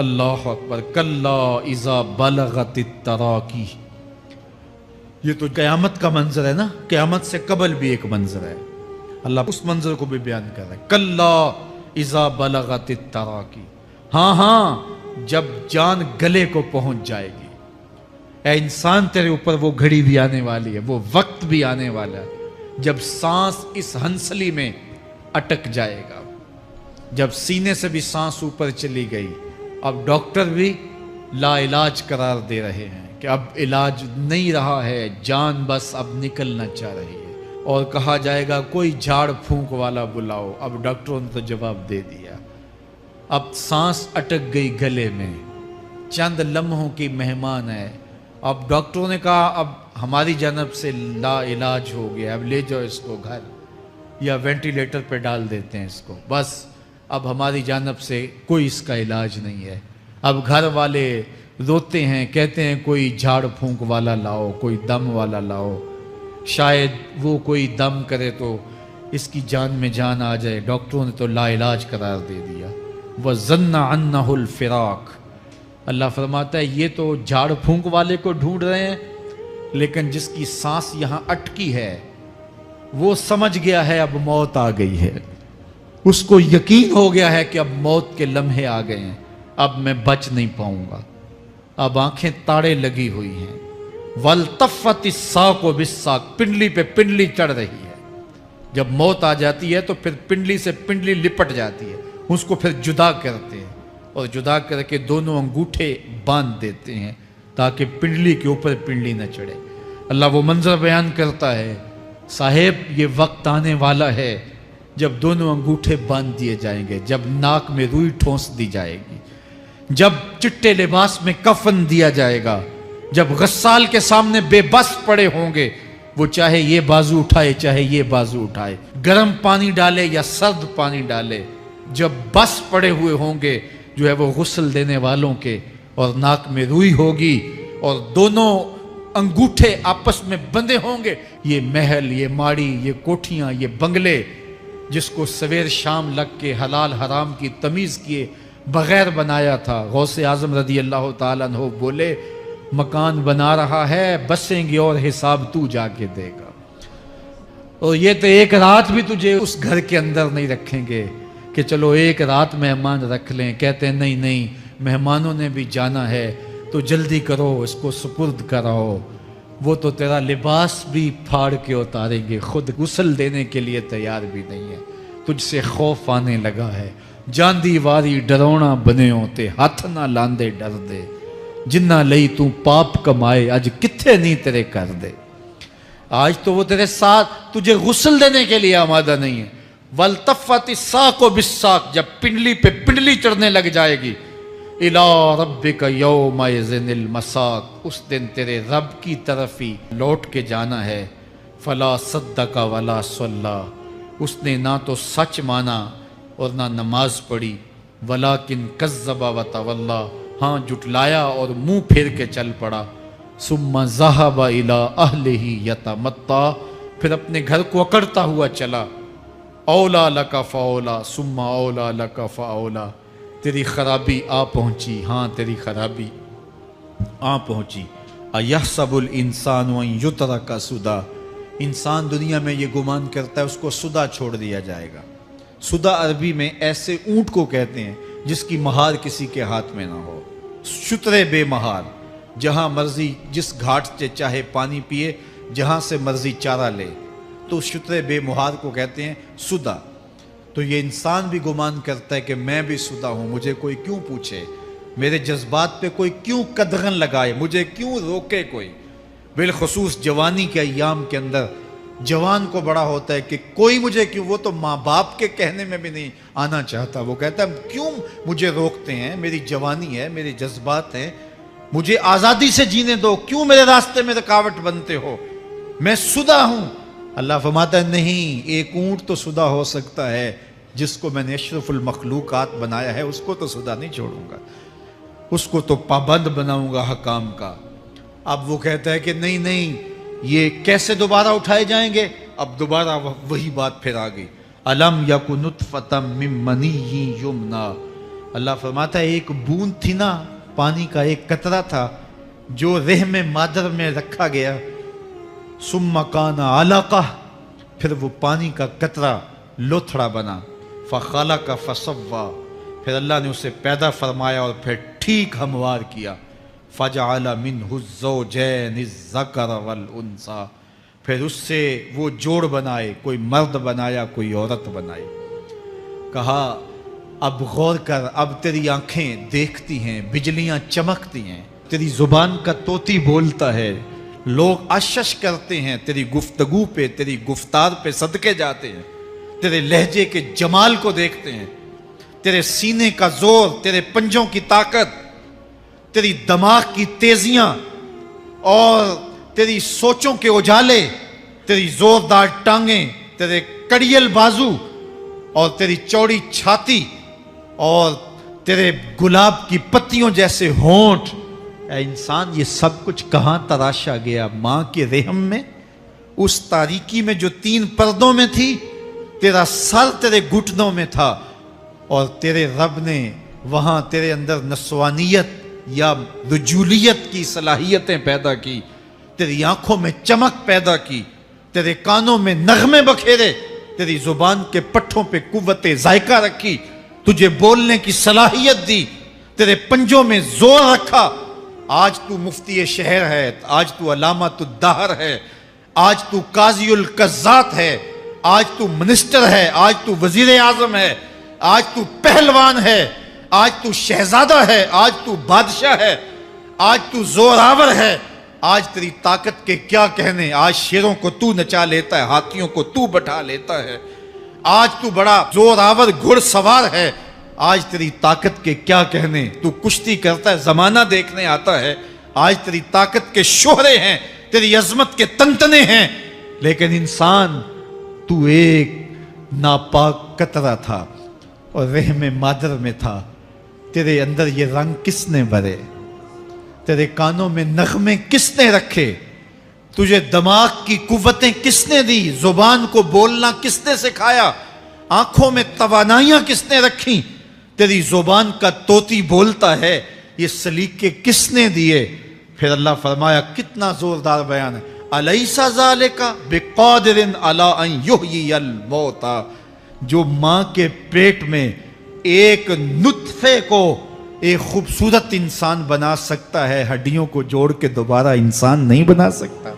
اللہ اکبر، کلا اذا بلغت التراکی. یہ تو قیامت کا منظر ہے نا، قیامت سے قبل بھی ایک منظر ہے، اللہ اس منظر کو بھی بیان کر رہا ہے. کلا اذا بلغت التراکی، ہاں ہاں جب جان گلے کو پہنچ جائے گی. اے انسان تیرے اوپر وہ گھڑی بھی آنے والی ہے، وہ وقت بھی آنے والا ہے جب سانس اس ہنسلی میں اٹک جائے گا، جب سینے سے بھی سانس اوپر چلی گئی. اب ڈاکٹر بھی لا علاج قرار دے رہے ہیں کہ اب علاج نہیں رہا ہے، جان بس اب نکلنا چاہ رہی ہے. اور کہا جائے گا کوئی جھاڑ پھونک والا بلاؤ. اب ڈاکٹروں نے تو جواب دے دیا، اب سانس اٹک گئی گلے میں، چند لمحوں کی مہمان ہے. اب ڈاکٹروں نے کہا اب ہماری جانب سے لا علاج ہو گیا، اب لے جاؤ اس کو گھر یا وینٹیلیٹر پہ ڈال دیتے ہیں اس کو، بس اب ہماری جانب سے کوئی اس کا علاج نہیں ہے. اب گھر والے روتے ہیں، کہتے ہیں کوئی جھاڑ پھونک والا لاؤ، کوئی دم والا لاؤ، شاید وہ کوئی دم کرے تو اس کی جان میں جان آ جائے. ڈاکٹروں نے تو لا علاج قرار دے دیا. وَظَنَّ عَنَّهُ الْفِرَاقُ. اللہ فرماتا ہے یہ تو جھاڑ پھونک والے کو ڈھونڈ رہے ہیں، لیکن جس کی سانس یہاں اٹکی ہے وہ سمجھ گیا ہے اب موت آ گئی ہے، اس کو یقین ہو گیا ہے کہ اب موت کے لمحے آ گئے ہیں، اب میں بچ نہیں پاؤں گا. اب آنکھیں تاڑے لگی ہوئی ہیں. وَالْتَفَّتِ السَّاقُ بِالسَّاقِ. پنڈلی پہ پنڈلی چڑھ رہی ہے. جب موت آ جاتی ہے تو پھر پنڈلی سے پنڈلی لپٹ جاتی ہے، اس کو پھر جدا کرتے ہیں اور جدا کر کے دونوں انگوٹھے باندھ دیتے ہیں تاکہ پنڈلی کے اوپر پنڈلی نہ چڑھے. اللہ وہ منظر بیان کرتا ہے، صاحب یہ وقت آنے والا ہے جب دونوں انگوٹھے باندھ دیے جائیں گے، جب ناک میں روئی ٹھونس دی جائے گی، جب چٹے لباس میں کفن دیا جائے گا، جب غسال کے سامنے بے بس پڑے ہوں گے، وہ چاہے یہ بازو اٹھائے چاہے یہ بازو اٹھائے، گرم پانی ڈالے یا سرد پانی ڈالے، جب بس پڑے ہوئے ہوں گے جو ہے وہ غسل دینے والوں کے، اور ناک میں روئی ہوگی اور دونوں انگوٹھے آپس میں بندھے ہوں گے. یہ محل، یہ ماڑی، یہ کوٹھیاں، یہ بنگلے جس کو سویر شام لگ کے حلال حرام کی تمیز کیے بغیر بنایا تھا، غوث اعظم رضی اللہ تعالیٰ عنہ بولے مکان بنا رہا ہے، بسیں گے اور حساب تو جا کے دے گا. اور یہ تو ایک رات بھی تجھے اس گھر کے اندر نہیں رکھیں گے کہ چلو ایک رات مہمان رکھ لیں. کہتے ہیں نہیں نہیں، مہمانوں نے بھی جانا ہے تو جلدی کرو، اس کو سپرد کراؤ. وہ تو تیرا لباس بھی پھاڑ کے اتاریں گے، خود غسل دینے کے لیے تیار بھی نہیں ہے. تجھ سے خوف آنے لگا ہے، جاندی واری ڈرونا بنیوں تے ہاتھ نہ لاندے ڈر دے، جنہ لئی تو پاپ کمائے اج کتھے نہیں تیرے کر دے. آج تو وہ تیرے ساتھ تجھے غسل دینے کے لیے آمادہ نہیں ہے. وَالْتَفَّتِ السَّاقُ بِالسَّاقِ. جب پنڈلی پہ پنڈلی چڑھنے لگ جائے گی، إِلَىٰ رَبِّكَ يَوْمَئِذٍ الْمَسَاقُ. اس دن تیرے رب کی طرف ہی لوٹ کے جانا ہے. فَلَا صَدَّقَ وَلَا صَلَّىٰ. اس نے نہ تو سچ مانا اور نہ نماز پڑھی. وَلَٰكِنْ كَذَّبَ وَتَوَلَّىٰ. ہاں جھٹلایا اور منہ پھیر کے چل پڑا. ثُمَّ ذَهَبَ إِلَىٰ أَهْلِهِ يَتَمَطَّىٰ. پھر اپنے گھر کو اکڑتا ہوا چلا. اولا لَكَ فَأَوْلَىٰ ثُمَّ أَوْلَىٰ لَكَ فَأَوْلَىٰ. تیری خرابی آ پہنچی، ہاں تیری خرابی آ پہنچی. اَيَحْسَبُ الْإِنسَانُ أَن يُتْرَكَ سُدًى. انسان دنیا میں یہ گمان کرتا ہے اس کو سدا چھوڑ دیا جائے گا. سدا عربی میں ایسے اونٹ کو کہتے ہیں جس کی مہار کسی کے ہاتھ میں نہ ہو. شترے بے مہار، جہاں مرضی جس گھاٹ سے چاہے پانی پیے، جہاں سے مرضی چارہ لے، تو شترے بے مہار کو کہتے ہیں سدا. تو یہ انسان بھی گمان کرتا ہے کہ میں بھی سدا ہوں، مجھے کوئی کیوں پوچھے، میرے جذبات پہ کوئی کیوں قدغن لگائے، مجھے کیوں روکے کوئی. بالخصوص جوانی کے ایام کے اندر جوان کو بڑا ہوتا ہے کہ کوئی مجھے کیوں. وہ تو ماں باپ کے کہنے میں بھی نہیں آنا چاہتا، وہ کہتا ہے کیوں مجھے روکتے ہیں، میری جوانی ہے، میرے جذبات ہیں، مجھے آزادی سے جینے دو، کیوں میرے راستے میں رکاوٹ بنتے ہو، میں سدا ہوں. اللہ فرماتا ہے نہیں، ایک اونٹ تو سدا ہو سکتا ہے، جس کو میں نے اشرف المخلوقات بنایا ہے اس کو تو سدا نہیں چھوڑوں گا، اس کو تو پابند بناؤں گا حکام کا. اب وہ کہتا ہے کہ نہیں نہیں، یہ کیسے دوبارہ اٹھائے جائیں گے. اب دوبارہ وہی بات پھر آ گئی. الم یک نطفۃ من منی یمنی. اللہ فرماتا ہے ایک بوند تھی نا، پانی کا ایک قطرہ تھا جو رحم مادر میں رکھا گیا، ثم کان علقہ، پھر وہ پانی کا قطرہ لوتھڑا بنا، فخلق فسوی، پھر اللہ نے اسے پیدا فرمایا اور پھر ٹھیک ہموار کیا، فجعل منہ الزوجین الذکر والانثی، پھر اس سے وہ جوڑ بنائے، کوئی مرد بنایا کوئی عورت بنائی۔ کہا اب غور کر، اب تیری آنکھیں دیکھتی ہیں، بجلیاں چمکتی ہیں، تیری زبان کا طوطی بولتا ہے، لوگ اشش کرتے ہیں تیری گفتگو پہ، تیری گفتار پہ صدقے جاتے ہیں، تیرے لہجے کے جمال کو دیکھتے ہیں، تیرے سینے کا زور، تیرے پنجوں کی طاقت، تیری دماغ کی تیزیاں اور تیری سوچوں کے اجالے، تیری زوردار ٹانگیں، تیرے کڑیل بازو اور تیری چوڑی چھاتی اور تیرے گلاب کی پتیوں جیسے ہونٹ، اے انسان یہ سب کچھ کہاں تراشا گیا؟ ماں کے رحم میں، اس تاریکی میں جو 3 پردوں میں تھی، تیرا سر تیرے گھٹنوں میں تھا، اور تیرے رب نے وہاں تیرے اندر نسوانیت یا رجولیت کی صلاحیتیں پیدا کی، تیری آنکھوں میں چمک پیدا کی، تیرے کانوں میں نغمے بکھیرے، تیری زبان کے پٹھوں پہ قوت ذائقہ رکھی، تجھے بولنے کی صلاحیت دی، تیرے پنجوں میں زور رکھا۔ آج تو مفتی شہر ہے، آج تو علامۃ الدہر ہے، آج تو قاضی القضات ہے، آج تو منسٹر ہے، آج تو وزیر اعظم ہے، آج تو پہلوان ہے، آج تو شہزادہ ہے، آج تو بادشاہ ہے، آج تو زوراور ہے، آج تیری طاقت کے کیا کہنے، آج شیروں کو تو نچا لیتا ہے، ہاتھیوں کو تو بٹھا لیتا ہے، آج تو بڑا زوراور گھڑ سوار ہے، آج تیری طاقت کے کیا کہنے، تو کشتی کرتا ہے، زمانہ دیکھنے آتا ہے، آج تیری طاقت کے شوہرے ہیں، تیری عظمت کے تنتنے ہیں، لیکن انسان تو ایک ناپاک قطرہ تھا اور رحم مادر میں تھا، تیرے اندر یہ رنگ کس نے بھرے، تیرے کانوں میں نغمے کس نے رکھے، تجھے دماغ کی قوتیں کس نے دی، زبان کو بولنا کس نے سکھایا، آنکھوں میں توانائیاں کس نے رکھیں، تیری زبان کا طوطی بولتا ہے، یہ سلیقے کس نے دیے؟ پھر اللہ فرمایا، کتنا زوردار بیان ہے، الیس ذالک بقادر علی ان یحیی الموتى، جو ماں کے پیٹ میں ایک نطفے کو ایک خوبصورت انسان بنا سکتا ہے، ہڈیوں کو جوڑ کے دوبارہ انسان نہیں بنا سکتا؟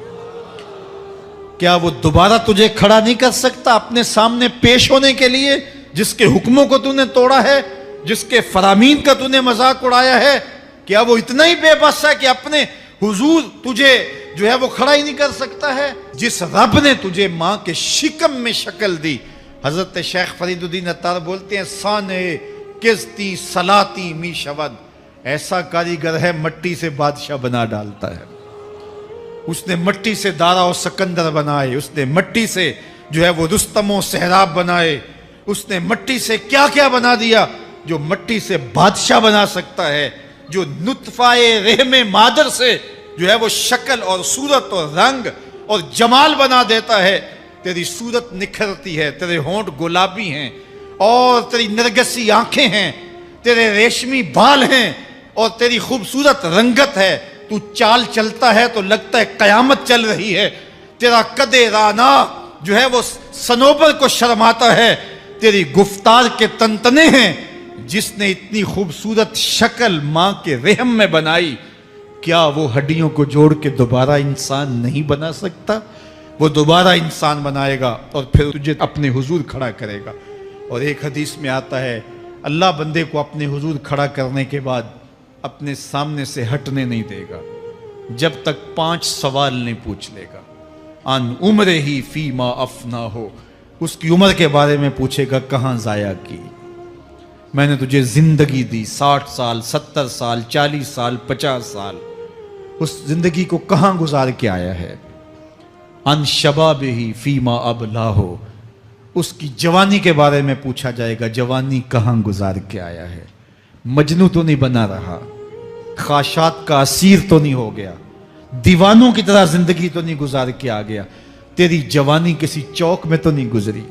کیا وہ دوبارہ تجھے کھڑا نہیں کر سکتا اپنے سامنے پیش ہونے کے لیے، جس کے حکموں کو تو نے توڑا ہے، جس کے فرامین کا تو نے مذاق اڑایا ہے؟ کیا وہ اتنا ہی بے بس ہے کہ اپنے حضور تجھے جو ہے وہ کھڑا ہی نہیں کر سکتا ہے؟ جس رب نے تجھے ماں کے شکم میں شکل دی، حضرت شیخ فرید الدین عطار بولتے ہیں، سانے کستی سلاتی می شود، ایسا کاریگر ہے مٹی سے بادشاہ بنا ڈالتا ہے۔ اس نے مٹی سے دارا و سکندر بنائے، اس نے مٹی سے جو ہے وہ رستم و سہراب بنائے، اس نے مٹی سے کیا کیا بنا دیا، جو مٹی سے بادشاہ بنا سکتا ہے، جو نطفہ رحم مادر سے جو ہے وہ شکل اور صورت اور رنگ اور جمال بنا دیتا ہے۔ تیری صورت نکھرتی ہے، تیرے ہونٹ گلابی ہیں اور تیری نرگسی آنکھیں ہیں، تیرے ریشمی بال ہیں اور تیری خوبصورت رنگت ہے، تو چال چلتا ہے تو لگتا ہے قیامت چل رہی ہے، تیرا قد رانا جو ہے وہ صنوبر کو شرماتا ہے، تیری گفتار کے تنتنے ہیں۔ جس نے اتنی خوبصورت شکل ماں کے رحم میں بنائی، کیا وہ ہڈیوں کو جوڑ کے دوبارہ انسان نہیں بنا سکتا؟ وہ دوبارہ انسان بنائے گا اور پھر تجھے اپنے حضور کھڑا کرے گا۔ اور ایک حدیث میں آتا ہے، اللہ بندے کو اپنے حضور کھڑا کرنے کے بعد اپنے سامنے سے ہٹنے نہیں دے گا جب تک 5 سوال نہیں پوچھ لے گا۔ ان عمرہ ہی فیما افنا ہو، اس کی عمر کے بارے میں پوچھے گا، کہاں ضائع کی؟ میں نے تجھے زندگی دی، 60 سال 70 سال 40 سال 50 سال، اس زندگی کو کہاں گزار کے آیا ہے؟ ان شباب ہی فیما ابلا ہو، اس کی جوانی کے بارے میں پوچھا جائے گا، جوانی کہاں گزار کے آیا ہے؟ مجنوں تو نہیں بنا رہا، خواہشات کا اسیر تو نہیں ہو گیا، دیوانوں کی طرح زندگی تو نہیں گزار کے آ گیا؟ تیری جوانی کسی چوک میں تو نہیں گزری،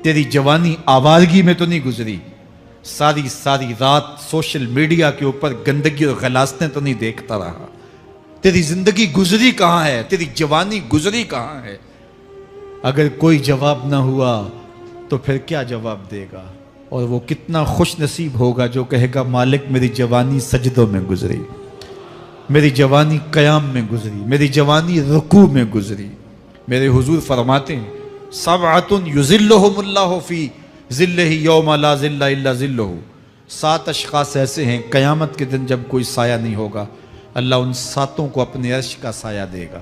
تیری جوانی آوارگی میں تو نہیں گزری، ساری ساری رات سوشل میڈیا کے اوپر گندگی اور غلاستیں تو نہیں دیکھتا رہا؟ تیری زندگی گزری کہاں ہے؟ تیری جوانی گزری کہاں ہے؟ اگر کوئی جواب نہ ہوا تو پھر کیا جواب دے گا؟ اور وہ کتنا خوش نصیب ہوگا جو کہے گا مالک میری جوانی سجدوں میں گزری، میری جوانی قیام میں گزری، میری جوانی رکوع میں گزری۔ میرے حضور فرماتے ہیں سبعۃ یظلھم اللہ فی ظلہ یوم لا ظل الا ظلہ، 7 اشخاص ایسے ہیں قیامت کے دن جب کوئی سایہ نہیں ہوگا، اللہ ان 7 کو اپنے عرش کا سایہ دے گا۔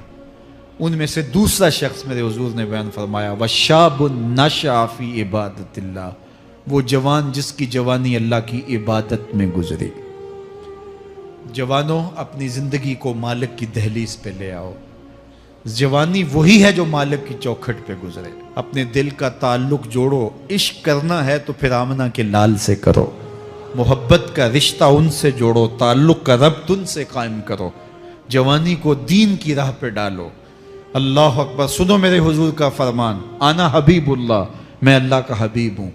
ان میں سے دوسرا شخص میرے حضور نے بیان فرمایا وشاب نشأ فی عبادت اللہ، وہ جوان جس کی جوانی اللہ کی عبادت میں گزری۔ جوانوں اپنی زندگی کو مالک کی دہلیز پہ لے آؤ۔ جوانی وہی ہے جو مالک کی چوکھٹ پہ گزرے۔ اپنے دل کا تعلق جوڑو، عشق کرنا ہے تو پھر آمنہ کے لال سے کرو، محبت کا رشتہ ان سے جوڑو، تعلق کا ربط ان سے قائم کرو، جوانی کو دین کی راہ پہ ڈالو۔ اللہ اکبر۔ سنو میرے حضور کا فرمان، انا حبیب اللہ، میں اللہ کا حبیب ہوں۔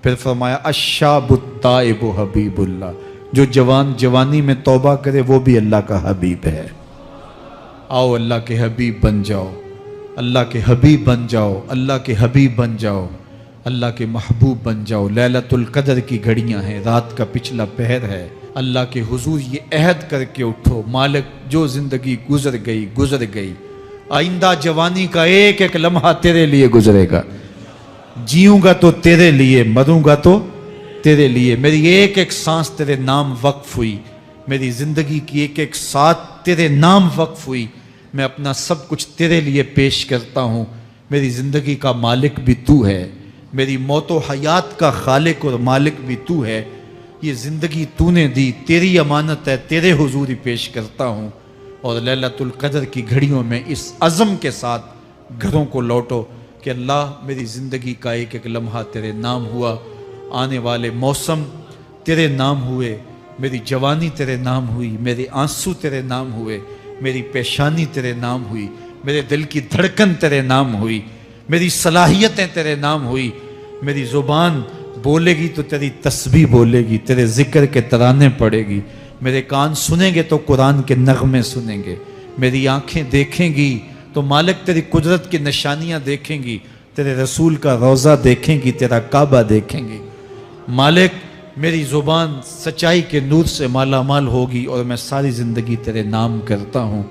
پھر فرمایا الشاب التائب حبیب اللہ، جو جوان جوانی میں توبہ کرے وہ بھی اللہ کا حبیب ہے۔ آؤ اللہ کے حبیب بن جاؤ، اللہ کے حبیب بن جاؤ، اللہ کے حبیب بن جاؤ، اللہ کے محبوب بن جاؤ۔ لیلۃ القدر کی گھڑیاں ہیں، رات کا پچھلا پہر ہے۔ اللہ کے حضور یہ عہد کر کے اٹھو مالک جو زندگی گزر گئی، آئندہ جوانی کا ایک ایک لمحہ تیرے لیے گزرے گا۔ جیوں گا تو تیرے لیے، مروں گا تو تیرے لیے۔ میری ایک ایک سانس تیرے نام وقف ہوئی، میری زندگی کی ایک ایک ساتھ تیرے نام وقف ہوئی۔ میں اپنا سب کچھ تیرے لیے پیش کرتا ہوں۔ میری زندگی کا مالک بھی تو ہے، میری موت و حیات کا خالق اور مالک بھی تو ہے۔ یہ زندگی تو نے دی، تیری امانت ہے، تیرے حضور ہی پیش کرتا ہوں۔ اور لیلۃ القدر کی گھڑیوں میں اس عزم کے ساتھ گھروں کو لوٹو کہ اللہ میری زندگی کا ایک ایک لمحہ تیرے نام ہوا، آنے والے موسم تیرے نام ہوئے، میری جوانی تیرے نام ہوئی، میرے آنسو تیرے نام ہوئے، میری پیشانی تیرے نام ہوئی، میرے دل کی دھڑکن تیرے نام ہوئی، میری صلاحیتیں تیرے نام ہوئی۔ میری زبان بولے گی تو تیری تسبیح بولے گی، تیرے ذکر کے ترانے پڑے گی، میرے کان سنیں گے تو قرآن کے نغمے سنیں گے، میری آنکھیں دیکھیں گی تو مالک تیری قدرت کی نشانیاں دیکھیں گی، تیرے رسول کا روضہ دیکھیں گی، تیرا کعبہ دیکھیں گی۔ مالک میری زبان سچائی کے نور سے مالا مال ہوگی اور میں ساری زندگی تیرے نام کرتا ہوں۔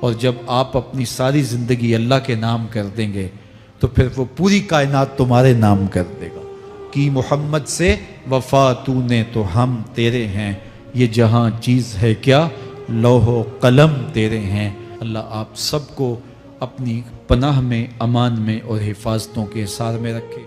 اور جب آپ اپنی ساری زندگی اللہ کے نام کر دیں گے تو پھر وہ پوری کائنات تمہارے نام کر دے گا۔ کی محمد سے وفا تو نے تو ہم تیرے ہیں، یہ جہاں چیز ہے کیا لوح و قلم تیرے ہیں۔ اللہ آپ سب کو اپنی پناہ میں، امان میں اور حفاظتوں کے حصار میں رکھے۔